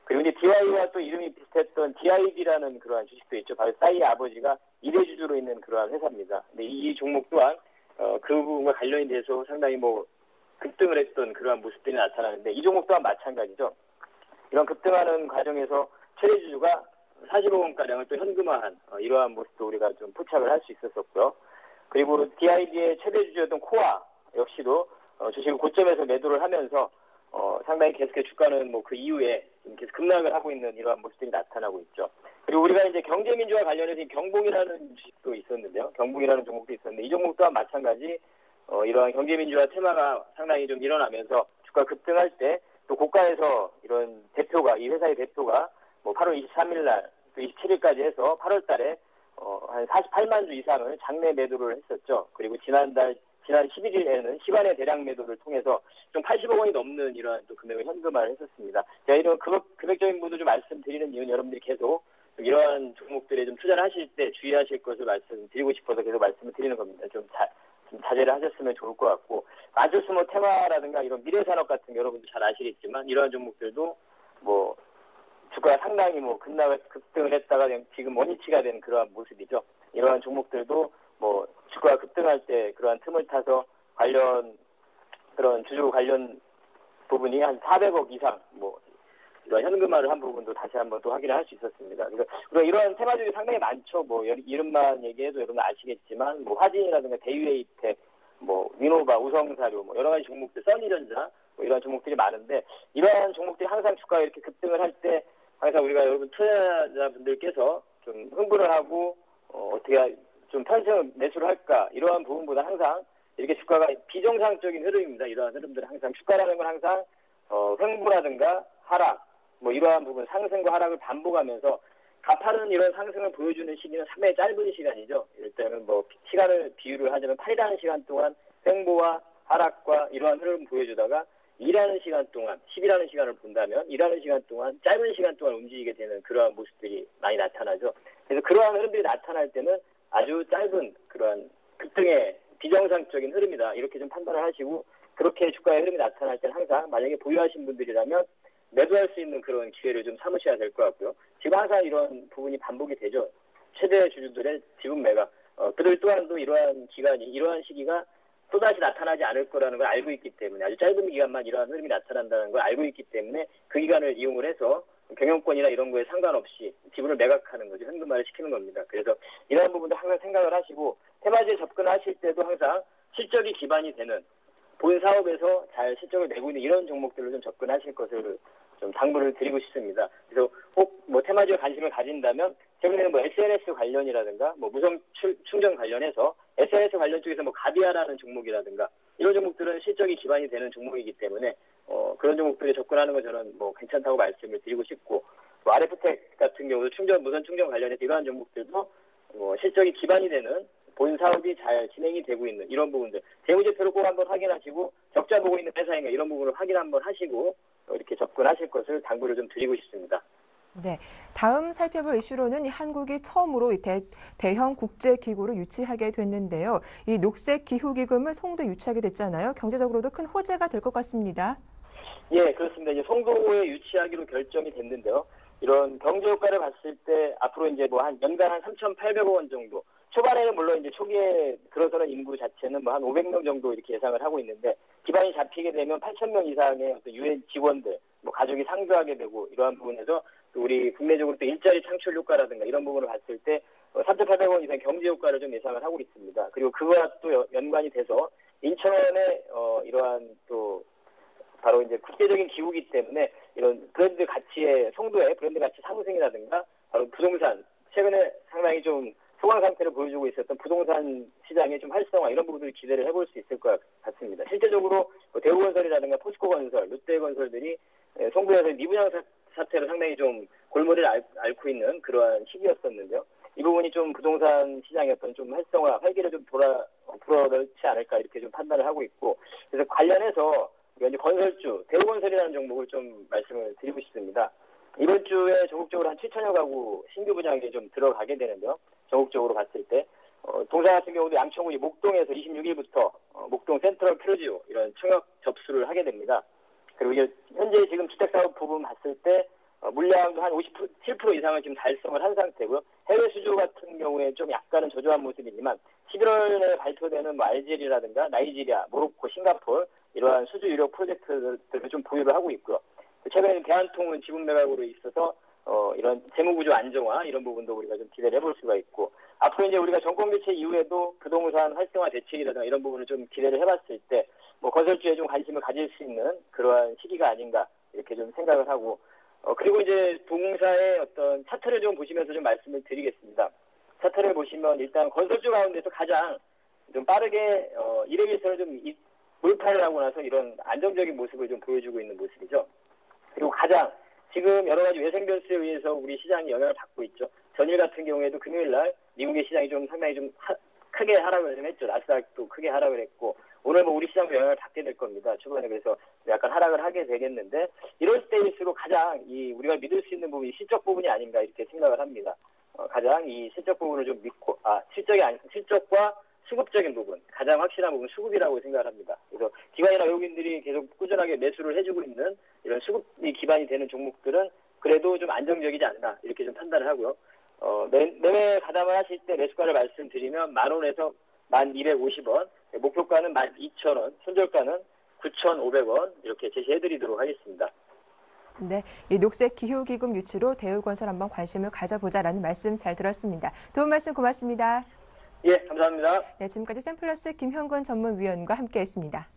그리고 이제 DI와 또 이름이 비슷했던 DID라는 그러한 주식도 있죠. 바로 싸이의 아버지가 2대 주주로 있는 그러한 회사입니다. 근데 이 종목 또한 그 부분과 관련이 돼서 상당히 뭐 급등을 했던 그러한 모습들이 나타나는데 이 종목 또한 마찬가지죠. 이런 급등하는 과정에서 최대 주주가 45원가량을 또 현금화한 이러한 모습도 우리가 좀 포착을 할 수 있었었고요. 그리고 DID의 최대 주주였던 코아 역시도 주식을 고점에서 매도를 하면서 상당히 계속해서 주가는 뭐 그 이후에 계속 급락을 하고 있는 이러한 모습들이 나타나고 있죠. 그리고 우리가 이제 경제민주화 관련해서 경봉이라는 주식도 있었는데요. 경봉이라는 종목도 있었는데 이 종목 또한 마찬가지 이러한 경제민주화 테마가 상당히 좀 일어나면서 주가 급등할 때 또 고가에서 이런 대표가 이 회사의 대표가 뭐 8월 23일 날 또 27일까지 해서 8월 달에 한 48만 주 이상을 장내 매도를 했었죠. 그리고 지난 11일에는 시간의 대량 매도를 통해서 좀 80억 원이 넘는 이러한 또 금액을 현금화를 했었습니다. 제가 이런 금액적인 부분도 좀 말씀드리는 이유는 여러분들이 계속 이러한 종목들에 좀 투자를 하실 때 주의하실 것을 말씀드리고 싶어서 계속 말씀을 드리는 겁니다. 좀 자제를 하셨으면 좋을 것 같고 안철수 뭐 테마라든가 이런 미래산업 같은 거 여러분도 잘 아시겠지만 이러한 종목들도 뭐 주가가 상당히 뭐 급등을 했다가 지금 원위치가 된 그러한 모습이죠. 이러한 종목들도 뭐 주가가 급등할 때 그러한 틈을 타서 그런 주주 관련 부분이 한 400억 이상 뭐 이런 현금화를 한 부분도 다시 한번 또 확인을 할 수 있었습니다. 그리고 이런 테마들이 상당히 많죠. 뭐 이름만 얘기해도 여러분 아시겠지만 뭐 화진이라든가 대유에이텍, 뭐 위노바, 우성사료, 뭐 여러 가지 종목들, 써니전자 뭐 이런 종목들이 많은데 이러한 종목들이 항상 주가가 이렇게 급등을 할 때 항상 우리가 여러분 투자자분들께서 좀 흥분을 하고 어떻게 좀 편성 매수를 할까 이러한 부분보다 항상 이렇게 주가가 비정상적인 흐름입니다. 이러한 흐름들은 항상 주가라는 건 항상 횡보라든가 하락 뭐 이러한 부분 상승과 하락을 반복하면서 가파른 이런 상승을 보여주는 시기는 상당히 짧은 시간이죠. 이럴 때는 뭐 시간을 비유를 하자면 8이라는 시간 동안 횡보와 하락과 이러한 흐름을 보여주다가 2라는 시간 동안 10이라는 시간을 본다면 2라는 시간 동안 짧은 시간 동안 움직이게 되는 그러한 모습들이 많이 나타나죠. 그래서 그러한 흐름들이 나타날 때는 아주 짧은 그러한 급등의 비정상적인 흐름이다. 이렇게 좀 판단을 하시고 그렇게 주가의 흐름이 나타날 때는 항상 만약에 보유하신 분들이라면 매도할 수 있는 그런 기회를 좀 삼으셔야 될 것 같고요. 지금 항상 이런 부분이 반복이 되죠. 최대 주주들의 지분 매각. 그들 또한도 이러한 시기가 또다시 나타나지 않을 거라는 걸 알고 있기 때문에 아주 짧은 기간만 이러한 흐름이 나타난다는 걸 알고 있기 때문에 그 기간을 이용을 해서 경영권이나 이런 거에 상관없이 지분을 매각하는 거죠. 현금화를 시키는 겁니다. 그래서 이러한 부분도 항상 생각을 하시고 테마주에 접근하실 때도 항상 실적이 기반이 되는 본 사업에서 잘 실적을 내고 있는 이런 종목들로 좀 접근하실 것을 좀 당부를 드리고 싶습니다. 그래서 꼭 뭐 테마주에 관심을 가진다면 최근에는 뭐 SNS 관련이라든가 뭐 무선 충전 관련해서 SNS 관련 쪽에서 뭐 가비아라는 종목이라든가 이런 종목들은 실적이 기반이 되는 종목이기 때문에 그런 종목들에 접근하는 건 저는 뭐 괜찮다고 말씀을 드리고 싶고 뭐 RF텍 같은 경우도 무선 충전 관련해서 이러한 종목들도 뭐 실적이 기반이 되는 본 사업이 잘 진행이 되고 있는 이런 부분들 재무제표를 꼭 한번 확인하시고 적자 보고 있는 회사인가 이런 부분을 확인 한번 하시고 이렇게 접근하실 것을 당부를 좀 드리고 싶습니다. 네, 다음 살펴볼 이슈로는 한국이 처음으로 대형 국제기구를 유치하게 됐는데요. 이 녹색 기후기금을 송도에 유치하게 됐잖아요. 경제적으로도 큰 호재가 될 것 같습니다. 예, 그렇습니다. 이제 송도에 유치하기로 결정이 됐는데요. 이런 경제 효과를 봤을 때 앞으로 이제 뭐 한 연간 한 3,800억 원 정도. 초반에는 물론 이제 초기에 들어서는 인구 자체는 뭐 한 500명 정도 이렇게 예상을 하고 있는데 기반이 잡히게 되면 8,000명 이상의 어떤 유엔 직원들, 뭐 가족이 상주하게 되고 이러한 부분에서 또 우리 국내적으로 또 일자리 창출 효과라든가 이런 부분을 봤을 때 3,800원 이상 경제 효과를 좀 예상을 하고 있습니다. 그리고 그와 또 연관이 돼서 인천의 이러한 또 바로 이제 국제적인 기후이기 때문에 이런 브랜드 가치의 송도의 브랜드 가치 상승이라든가 바로 부동산 최근에 상당히 좀 소강 상태를 보여주고 있었던 부동산 시장의 좀 활성화 이런 부분들을 기대를 해볼 수 있을 것 같습니다. 실제적으로 대우건설이라든가 포스코건설, 롯데건설들이 송도에서 미분양 사태로 상당히 좀 골머리를 앓고 있는 그러한 시기였었는데요. 이 부분이 좀 부동산 시장의 어떤 좀 활성화, 활기를 좀 불어넣지 않을까 이렇게 좀 판단을 하고 있고 그래서 관련해서 이제 건설주, 대우건설이라는 종목을 좀 말씀을 드리고 싶습니다. 이번 주에 전국적으로 한 7천여 가구 신규 분양이 좀 들어가게 되는데요. 전국적으로 봤을 때 동산 같은 경우도 양천구 목동에서 26일부터 목동 센트럴 크루지오 이런 청약 접수를 하게 됩니다. 그리고 이게 현재 지금 주택사업 부분 봤을 때 물량도 한 57% 이상을 지금 달성을 한 상태고요. 해외 수주 같은 경우에 좀 약간은 저조한 모습이지만 11월에 발표되는 뭐 알제리라든가 나이지리아, 모로코, 싱가포르 이러한 수주 유력 프로젝트들을 좀 보유를 하고 있고요. 최근에 대한통운 지분 매각으로 있어서 이런 재무구조 안정화 이런 부분도 우리가 좀 기대를 해볼 수가 있고 앞으로 이제 우리가 정권 교체 이후에도 부동산 활성화 대책이라든가 이런 부분을 좀 기대를 해봤을 때 뭐 건설주에 좀 관심을 가질 수 있는 그러한 시기가 아닌가 이렇게 좀 생각을 하고 그리고 이제 동사의 어떤 차트를 좀 보시면서 좀 말씀을 드리겠습니다. 차트를 보시면 일단 건설주 가운데서 가장 좀 빠르게 1회1선을 좀 돌파를 하고 나서 이런 안정적인 모습을 좀 보여주고 있는 모습이죠. 그리고 가장 지금 여러 가지 외생 변수에 의해서 우리 시장이 영향을 받고 있죠. 전일 같은 경우에도 금요일 날 미국의 시장이 좀 상당히 좀 크게 하락을 좀 했죠. 나스닥도 크게 하락을 했고 오늘 뭐 우리 시장도 영향을 받게 될 겁니다. 초반에 그래서 약간 하락을 하게 되겠는데 이럴 때일수록 가장 우리가 믿을 수 있는 부분이 실적 부분이 아닌가 이렇게 생각을 합니다. 가장 이 실적 부분을 좀 믿고 실적과 수급적인 부분, 가장 확실한 부분 수급이라고 생각을 합니다. 그래서 기관이나 외국인들이 계속 꾸준하게 매수를 해주고 있는 이런 수급이 기반이 되는 종목들은 그래도 좀 안정적이지 않나 이렇게 좀 판단을 하고요. 매매 가담을 하실 때 매수가를 말씀드리면 10,000원에서 1,250원, 목표가는 12,000원, 손절가는 9,500원 이렇게 제시해드리도록 하겠습니다. 네, 이 녹색 기후기금 유치로 대우건설 한번 관심을 가져보자라는 말씀 잘 들었습니다. 도움 말씀 고맙습니다. 예, 감사합니다. 네, 지금까지 샘플러스 김형권 전문위원과 함께했습니다.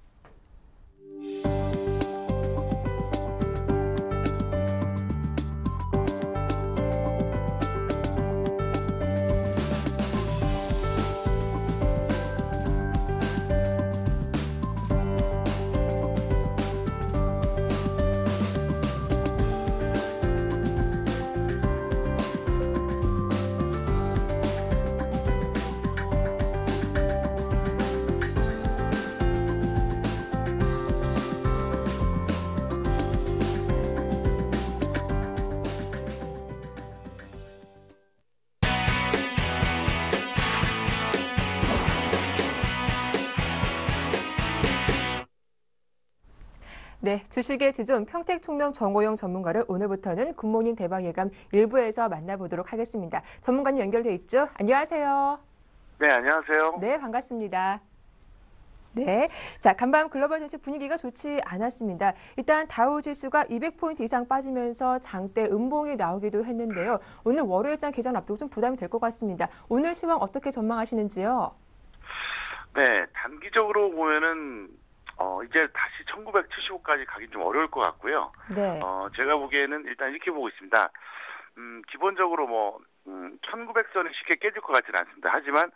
네, 주식의 지존 평택총련 정호영 전문가를 오늘부터는 굿모닝 대박 예감 일부에서 만나보도록 하겠습니다. 전문가님 연결돼 있죠? 안녕하세요. 네, 안녕하세요. 네, 반갑습니다. 네, 자, 간밤 글로벌 증시 분위기가 좋지 않았습니다. 일단 다우 지수가 200포인트 이상 빠지면서 장대 음봉이 나오기도 했는데요. 오늘 월요일장 개장 앞두고 좀 부담이 될 것 같습니다. 오늘 시황 어떻게 전망하시는지요? 네, 단기적으로 보면은 이제 다시 1975까지 가긴 좀 어려울 것 같고요. 네. 제가 보기에는 일단 이렇게 보고 있습니다. 기본적으로 1900선이 쉽게 깨질 것 같지는 않습니다. 하지만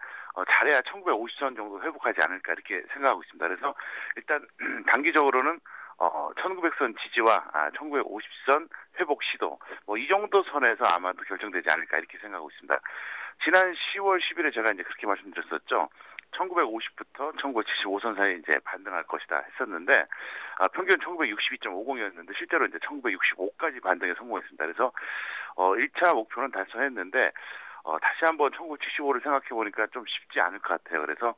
잘해야 1950선 정도 회복하지 않을까 이렇게 생각하고 있습니다. 그래서 일단 단기적으로는 1900선 지지와 1950선 회복 시도 이 정도 선에서 아마도 결정되지 않을까 이렇게 생각하고 있습니다. 지난 10월 10일에 제가 이제 그렇게 말씀드렸었죠. 1950부터 1975선 사이에 이제 반등할 것이다 했었는데 평균 1962.50이었는데 실제로 이제 1965까지 반등에 성공했습니다. 그래서 1차 목표는 달성했는데 다시 한번 1975를 생각해 보니까 좀 쉽지 않을 것 같아요. 그래서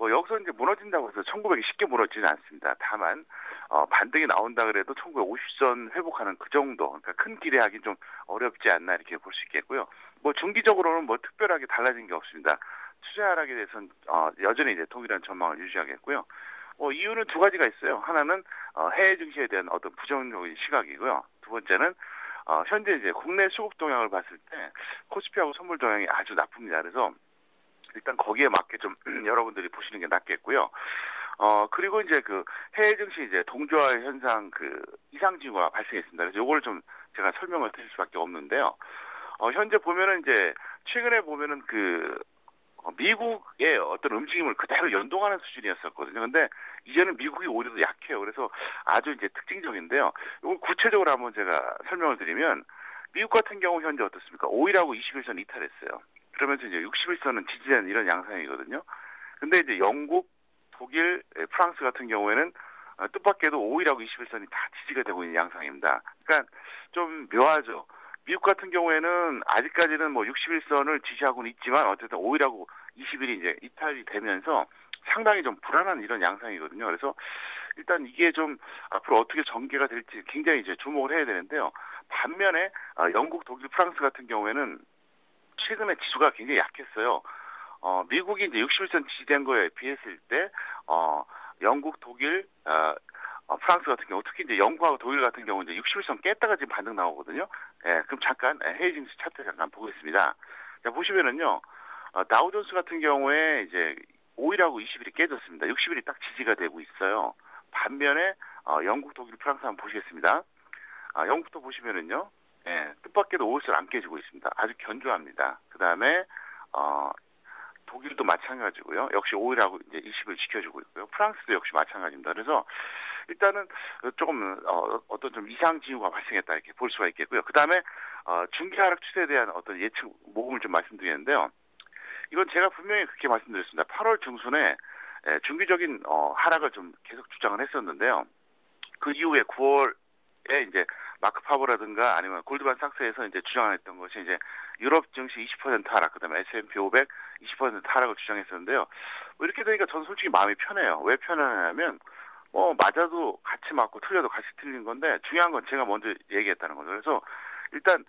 여기서 이제 무너진다고 해서 1900이 쉽게 무너지지는 않습니다. 다만 반등이 나온다 그래도 1950선 회복하는 그 정도, 그러니까 큰 기대하기 좀 어렵지 않나 이렇게 볼 수 있겠고요. 중기적으로는 특별하게 달라진 게 없습니다. 투자 하락에 대해서는 여전히 이제 동일한 전망을 유지하겠고요. 이유는 두 가지가 있어요. 하나는 해외 증시에 대한 어떤 부정적인 시각이고요. 두 번째는 현재 이제 국내 수급 동향을 봤을 때 코스피하고 선물 동향이 아주 나쁩니다. 그래서 일단 거기에 맞게 좀 여러분들이 보시는 게 낫겠고요. 그리고 이제 그 해외 증시 이제 동조화 현상 이상 징후가 발생했습니다. 그래서 요걸 좀 제가 설명을 드릴 수밖에 없는데요. 현재 보면은 이제 최근에 보면은 미국의 어떤 움직임을 그대로 연동하는 수준이었었거든요. 근데 이제는 미국이 오히려 더 약해요. 그래서 아주 이제 특징적인데요. 이걸 구체적으로 한번 제가 설명을 드리면 미국 같은 경우 현재 어떻습니까? 5일하고 21선 이탈했어요. 그러면서 이제 61선은 지지하는 이런 양상이거든요. 근데 이제 영국, 독일, 프랑스 같은 경우에는 뜻밖에도 5일하고 21선이 다 지지가 되고 있는 양상입니다. 그러니까 좀 묘하죠. 미국 같은 경우에는 아직까지는 61선을 지지하고는 있지만 어쨌든 5일하고 20일이 이제 이탈이 되면서 상당히 좀 불안한 이런 양상이거든요. 그래서 일단 이게 좀 앞으로 어떻게 전개가 될지 굉장히 이제 주목을 해야 되는데요. 반면에 영국, 독일, 프랑스 같은 경우에는 최근에 지수가 굉장히 약했어요. 미국이 이제 61선 지지된 거에 비했을 때 영국, 독일, 프랑스 같은 경우 특히 이제 영국하고 독일 같은 경우 이제 61선 깼다가 지금 반등 나오거든요. 예, 그럼 잠깐 해외 증시 차트 잠깐 보겠습니다. 자, 보시면은요. 다우존스 같은 경우에 이제 5일하고 20일이 깨졌습니다. 60일이 딱 지지가 되고 있어요. 반면에 영국, 독일, 프랑스 한번 보시겠습니다. 영국도 보시면은요. 예, 뜻밖에도 5일선 안 깨지고 있습니다. 아주 견조합니다. 그다음에 독일도 마찬가지고요. 역시 5일하고 이제 20일 지켜주고 있고요. 프랑스도 역시 마찬가지입니다. 그래서 일단은 조금 어떤 좀 이상 징후가 발생했다 이렇게 볼 수가 있겠고요. 그다음에 중기 하락 추세에 대한 어떤 예측 모금을 좀 말씀드리는데요. 이건 제가 분명히 그렇게 말씀드렸습니다. 8월 중순에 중기적인 하락을 좀 계속 주장을 했었는데요. 그 이후에 9월에 이제 마크 파버라든가 아니면 골드만삭스에서 이제 주장했던 것이 이제 유럽 증시 20% 하락, 그다음에 S&P 500 20% 하락을 주장했었는데요. 이렇게 되니까 저는 솔직히 마음이 편해요. 왜 편하냐면 맞아도 같이 맞고 틀려도 같이 틀린 건데 중요한 건 제가 먼저 얘기했다는 거죠. 그래서 일단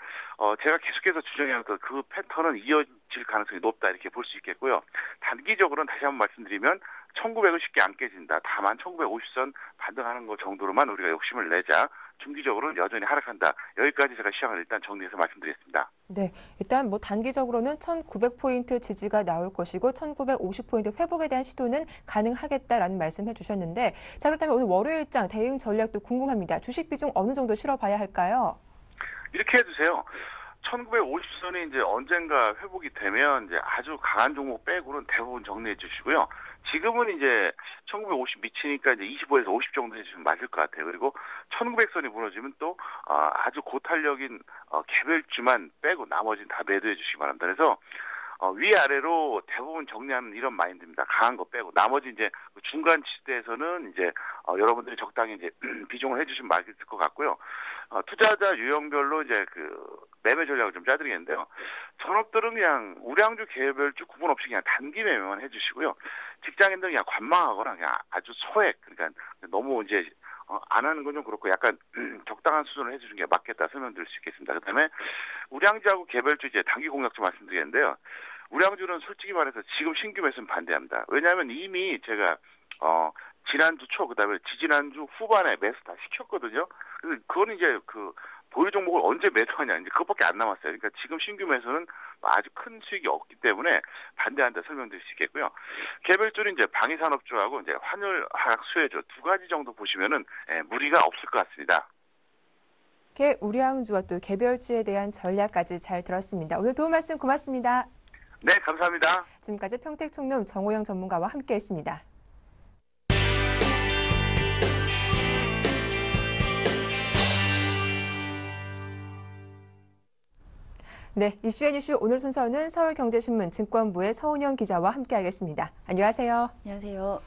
제가 계속해서 주장해왔던 그 패턴은 이어질 가능성이 높다 이렇게 볼 수 있겠고요. 단기적으로는 다시 한번 말씀드리면 1900은 쉽게 안 깨진다. 다만 1950선 반등하는 것 정도로만 우리가 욕심을 내자. 중기적으로는 여전히 하락한다. 여기까지 제가 시황을 일단 정리해서 말씀드리겠습니다. 네, 일단 단기적으로는 1900포인트 지지가 나올 것이고 1950포인트 회복에 대한 시도는 가능하겠다라는 말씀해 주셨는데 자, 그렇다면 오늘 월요일장 대응 전략도 궁금합니다. 주식 비중 어느 정도 실어봐야 할까요? 이렇게 해주세요. 1950선이 이제 언젠가 회복이 되면 이제 아주 강한 종목 빼고는 대부분 정리해 주시고요. 지금은 이제 1950 미치니까 이제 25에서 50 정도 해주시면 맞을 것 같아요. 그리고 1900선이 무너지면 또 아주 고탄력인 개별주만 빼고 나머지는 다 매도해 주시기 바랍니다. 그래서 위아래로 대부분 정리하는 이런 마인드입니다. 강한 거 빼고 나머지 이제 중간 시대에서는 이제 여러분들이 적당히 이제 비중을 해주시면 맞을 것 같고요. 투자자 유형별로 이제 매매 전략을 좀 짜드리겠는데요. 전업들은 그냥 우량주 개별주 구분 없이 그냥 단기 매매만 해주시고요. 직장인들은 그냥 관망하거나 그냥 아주 소액, 그러니까 너무 이제 안 하는 건 좀 그렇고 약간 적당한 수준을 해주는 게 맞겠다 설명드릴 수 있겠습니다. 그다음에 우량주하고 개별주 이제 단기 공략 좀 말씀드리는데요. 우량주는 솔직히 말해서 지금 신규 매수는 반대합니다. 왜냐하면 이미 제가 지난주 초 그다음에 지지난주 후반에 매수 다 시켰거든요. 그래서 그거는 이제 그 보유 종목을 언제 매도하냐 이제 그것밖에 안 남았어요. 그러니까 지금 신규 매수는 아주 큰 수익이 없기 때문에 반대한다 설명드릴 수 있겠고요. 개별주는 이제 방위산업주하고 이제 환율 하락 수혜주 두 가지 정도 보시면은 무리가 없을 것 같습니다. 이렇게 우량주와 또 개별주에 대한 전략까지 잘 들었습니다. 오늘 도움 말씀 고맙습니다. 네, 감사합니다. 지금까지 평택총룸 정호영 전문가와 함께했습니다. 네, 이슈앤이슈 오늘 순서는 서울경제신문 증권부의 서은영 기자와 함께하겠습니다. 안녕하세요. 안녕하세요.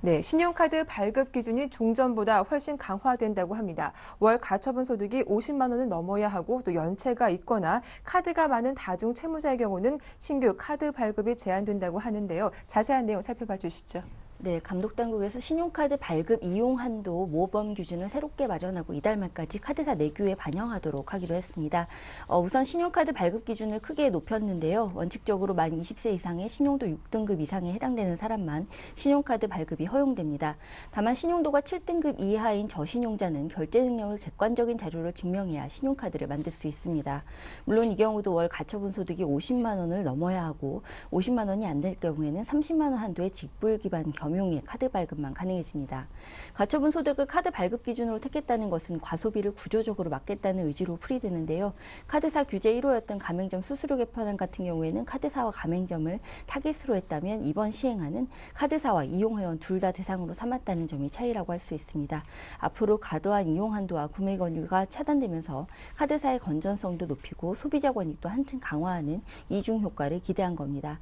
네, 신용카드 발급 기준이 종전보다 훨씬 강화된다고 합니다. 월 가처분 소득이 50만 원을 넘어야 하고 또 연체가 있거나 카드가 많은 다중 채무자의 경우는 신규 카드 발급이 제한된다고 하는데요. 자세한 내용 살펴봐 주시죠. 네, 감독당국에서 신용카드 발급 이용 한도 모범 기준을 새롭게 마련하고 이달 말까지 카드사 내규에 반영하도록 하기로 했습니다. 우선 신용카드 발급 기준을 크게 높였는데요. 원칙적으로 만 20세 이상의 신용도 6등급 이상에 해당되는 사람만 신용카드 발급이 허용됩니다. 다만 신용도가 7등급 이하인 저신용자는 결제 능력을 객관적인 자료로 증명해야 신용카드를 만들 수 있습니다. 물론 이 경우도 월 가처분 소득이 50만 원을 넘어야 하고 50만 원이 안 될 경우에는 30만 원 한도의 직불 기반 겸용의 카드 발급만 가능해집니다. 가처분 소득을 카드 발급 기준으로 택했다는 것은 과소비를 구조적으로 막겠다는 의지로 풀이되는데요. 카드사 규제 1호였던 가맹점 수수료 개편안 같은 경우에는 카드사와 가맹점을 타깃으로 했다면 이번 시행안은 카드사와 이용회원 둘 다 대상으로 삼았다는 점이 차이라고 할 수 있습니다. 앞으로 과도한 이용 한도와 구매 권유가 차단되면서 카드사의 건전성도 높이고 소비자 권익도 한층 강화하는 이중 효과를 기대한 겁니다.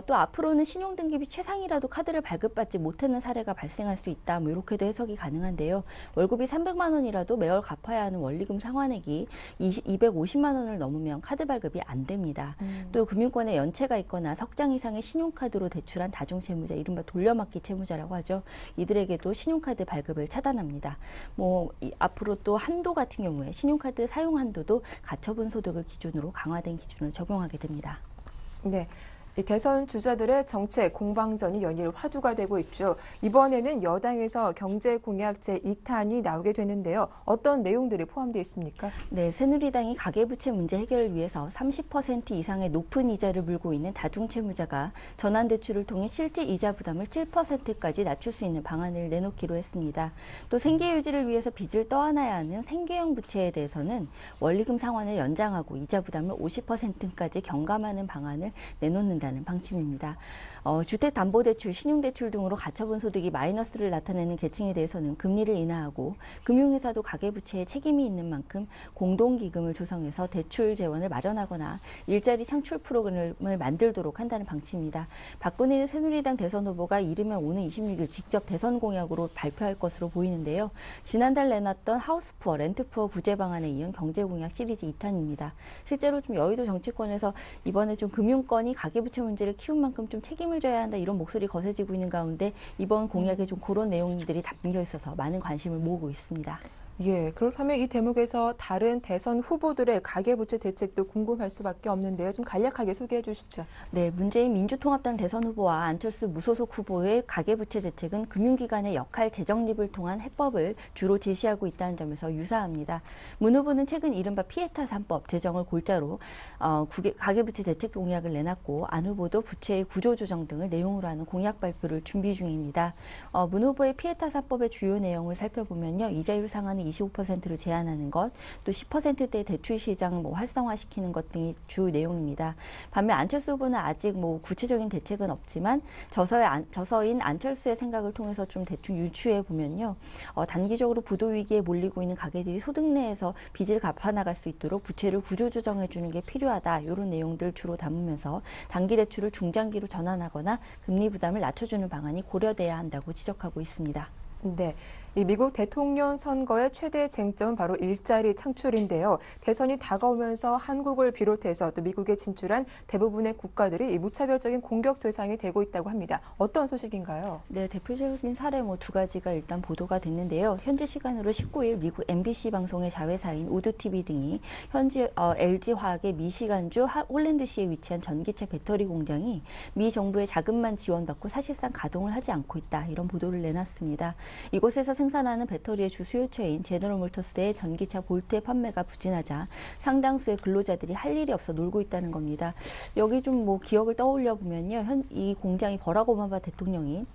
또 앞으로는 신용 등급이 최상이라도 카드를 발급받지 못하는 사례가 발생할 수 있다. 이렇게도 해석이 가능한데요. 월급이 300만 원이라도 매월 갚아야 하는 원리금 상환액이 250만 원을 넘으면 카드 발급이 안 됩니다. 또 금융권에 연체가 있거나 석 장 이상의 신용카드로 대출한 다중채무자, 이른바 돌려막기 채무자라고 하죠. 이들에게도 신용카드 발급을 차단합니다. 앞으로 또 한도 같은 경우에 신용카드 사용 한도도 가처분 소득을 기준으로 강화된 기준을 적용하게 됩니다. 네. 대선 주자들의 정책 공방전이 연일 화두가 되고 있죠. 이번에는 여당에서 경제 공약 제2탄이 나오게 되는데요. 어떤 내용들이 포함되어 있습니까? 네, 새누리당이 가계부채 문제 해결을 위해서 30% 이상의 높은 이자를 물고 있는 다중채무자가 전환대출을 통해 실제 이자 부담을 7%까지 낮출 수 있는 방안을 내놓기로 했습니다. 또 생계 유지를 위해서 빚을 떠안아야 하는 생계형 부채에 대해서는 원리금 상환을 연장하고 이자 부담을 50%까지 경감하는 방안을 내놓는다는 방침입니다. 주택담보대출, 신용대출 등으로 가처분 소득이 마이너스를 나타내는 계층에 대해서는 금리를 인하하고 금융회사도 가계부채에 책임이 있는 만큼 공동기금을 조성해서 대출 재원을 마련하거나 일자리 창출 프로그램을 만들도록 한다는 방침입니다. 박근혜 새누리당 대선 후보가 이르면 오는 26일 직접 대선 공약으로 발표할 것으로 보이는데요. 지난달 내놨던 하우스푸어, 렌트푸어 구제 방안에 이은 경제공약 시리즈 2탄입니다. 실제로 좀 여의도 정치권에서 이번에 좀 금융권이 가계부채 문제를 키운 만큼 좀 책임을 져야 한다, 이런 목소리 거세지고 있는 가운데 이번 공약에 좀 그런 내용들이 담겨 있어서 많은 관심을 모으고 있습니다. 예, 그렇다면 이 대목에서 다른 대선 후보들의 가계부채 대책도 궁금할 수밖에 없는데요. 좀 간략하게 소개해 주시죠. 네, 문재인 민주통합당 대선 후보와 안철수 무소속 후보의 가계부채 대책은 금융기관의 역할 재정립을 통한 해법을 주로 제시하고 있다는 점에서 유사합니다. 문 후보는 최근 이른바 피에타 3법 제정을 골자로 가계부채 대책 공약을 내놨고, 안 후보도 부채의 구조조정 등을 내용으로 하는 공약 발표를 준비 중입니다. 문 후보의 피에타 3법의 주요 내용을 살펴보면요. 이자율 상한을 25%로 제한하는 것, 또 10%대 대출 시장 활성화시키는 것 등이 주 내용입니다. 반면 안철수 후보는 아직 구체적인 대책은 없지만 저서인 안철수의 생각을 통해서 좀 대충 유추해 보면요. 단기적으로 부도 위기에 몰리고 있는 가게들이 소득 내에서 빚을 갚아 나갈 수 있도록 부채를 구조 조정해 주는 게 필요하다. 이런 내용들 주로 담으면서 단기 대출을 중장기로 전환하거나 금리 부담을 낮춰주는 방안이 고려돼야 한다고 지적하고 있습니다. 네. 이 미국 대통령 선거의 최대 쟁점은 바로 일자리 창출인데요. 대선이 다가오면서 한국을 비롯해서 또 미국에 진출한 대부분의 국가들이 이 무차별적인 공격 대상이 되고 있다고 합니다. 어떤 소식인가요? 네, 대표적인 사례 두 가지가 일단 보도가 됐는데요. 현지 시간으로 19일 미국 MBC 방송의 자회사인 우드TV 등이 현지 LG화학의 미시간주 홀랜드시에 위치한 전기차 배터리 공장이 미 정부의 자금만 지원받고 사실상 가동을 하지 않고 있다. 이런 보도를 내놨습니다. 이곳에서 생산하는 배터리의 주 수요처인 제너럴모터스의 전기차 볼트의 판매가 부진하자 상당수의 근로자들이 할 일이 없어 놀고 있다는 겁니다. 여기 좀 기억을 떠올려 보면요. 이 공장이 버락 오바마 대통령이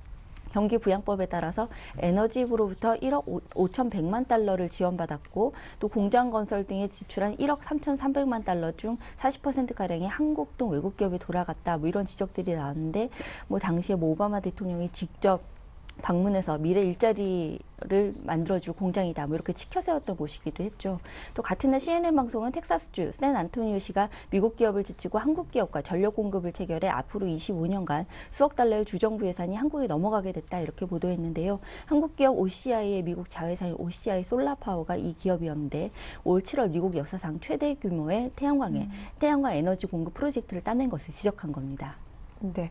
경기 부양법에 따라서 에너지부로부터 1억 5,100만 달러를 지원받았고 또 공장 건설 등에 지출한 1억 3,300만 달러 중 40%가량이 한국 등 외국 기업에 돌아갔다. 이런 지적들이 나왔는데 당시에 오바마 대통령이 직접 방문해서 미래 일자리를 만들어줄 공장이다. 이렇게 치켜 세웠던 곳이기도 했죠. 또 같은 날 CNN 방송은 텍사스주 샌안토니오시가 미국 기업을 지치고 한국 기업과 전력 공급을 체결해 앞으로 25년간 수억 달러의 주정부 예산이 한국에 넘어가게 됐다. 이렇게 보도했는데요. 한국 기업 OCI의 미국 자회사인 OCI 솔라파워가 이 기업이었는데 올 7월 미국 역사상 최대 규모의 태양광 에너지 공급 프로젝트를 따낸 것을 지적한 겁니다. 네.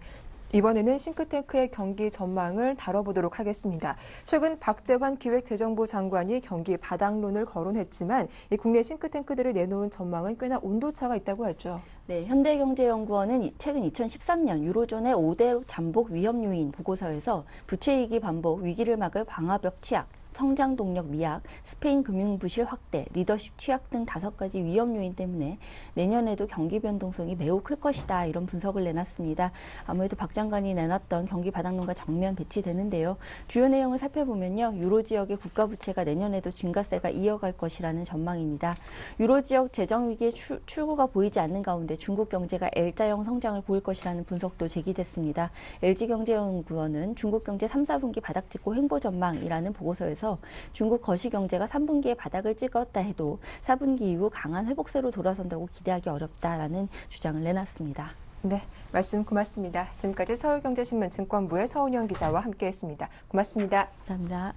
이번에는 싱크탱크의 경기 전망을 다뤄보도록 하겠습니다. 최근 박재환 기획재정부 장관이 경기 바닥론을 거론했지만 이 국내 싱크탱크들이 내놓은 전망은 꽤나 온도차가 있다고 하죠. 네, 현대경제연구원은 최근 2013년 유로존의 5대 잠복 위험 요인 보고서에서 부채위기 반복, 위기를 막을 방화벽 취약, 성장 동력 미약, 스페인 금융 부실 확대, 리더십 취약 등 5가지 위험 요인 때문에 내년에도 경기 변동성이 매우 클 것이다. 이런 분석을 내놨습니다. 아무래도 박 장관이 내놨던 경기 바닥론과 정면 배치되는데요. 주요 내용을 살펴보면요. 유로 지역의 국가 부채가 내년에도 증가세가 이어갈 것이라는 전망입니다. 유로 지역 재정 위기의 출구가 보이지 않는 가운데 중국 경제가 L자형 성장을 보일 것이라는 분석도 제기됐습니다. LG경제연구원은 중국 경제 3, 4분기 바닥 찍고 횡보 전망이라는 보고서에서 중국 거시 경제가 3분기에 바닥을 찍었다 해도 4분기 이후 강한 회복세로 돌아선다고 기대하기 어렵다라는 주장을 내놨습니다. 네, 말씀 고맙습니다. 지금까지 서울경제신문 증권부의 서은영 기자와 함께했습니다. 고맙습니다. 감사합니다.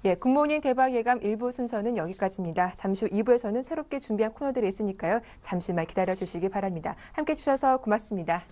예, 굿모닝 대박 예감 1부 순서는 여기까지입니다. 잠시 후 2부에서는 새롭게 준비한 코너들이 있으니까요. 잠시만 기다려주시기 바랍니다. 함께해 주셔서 고맙습니다.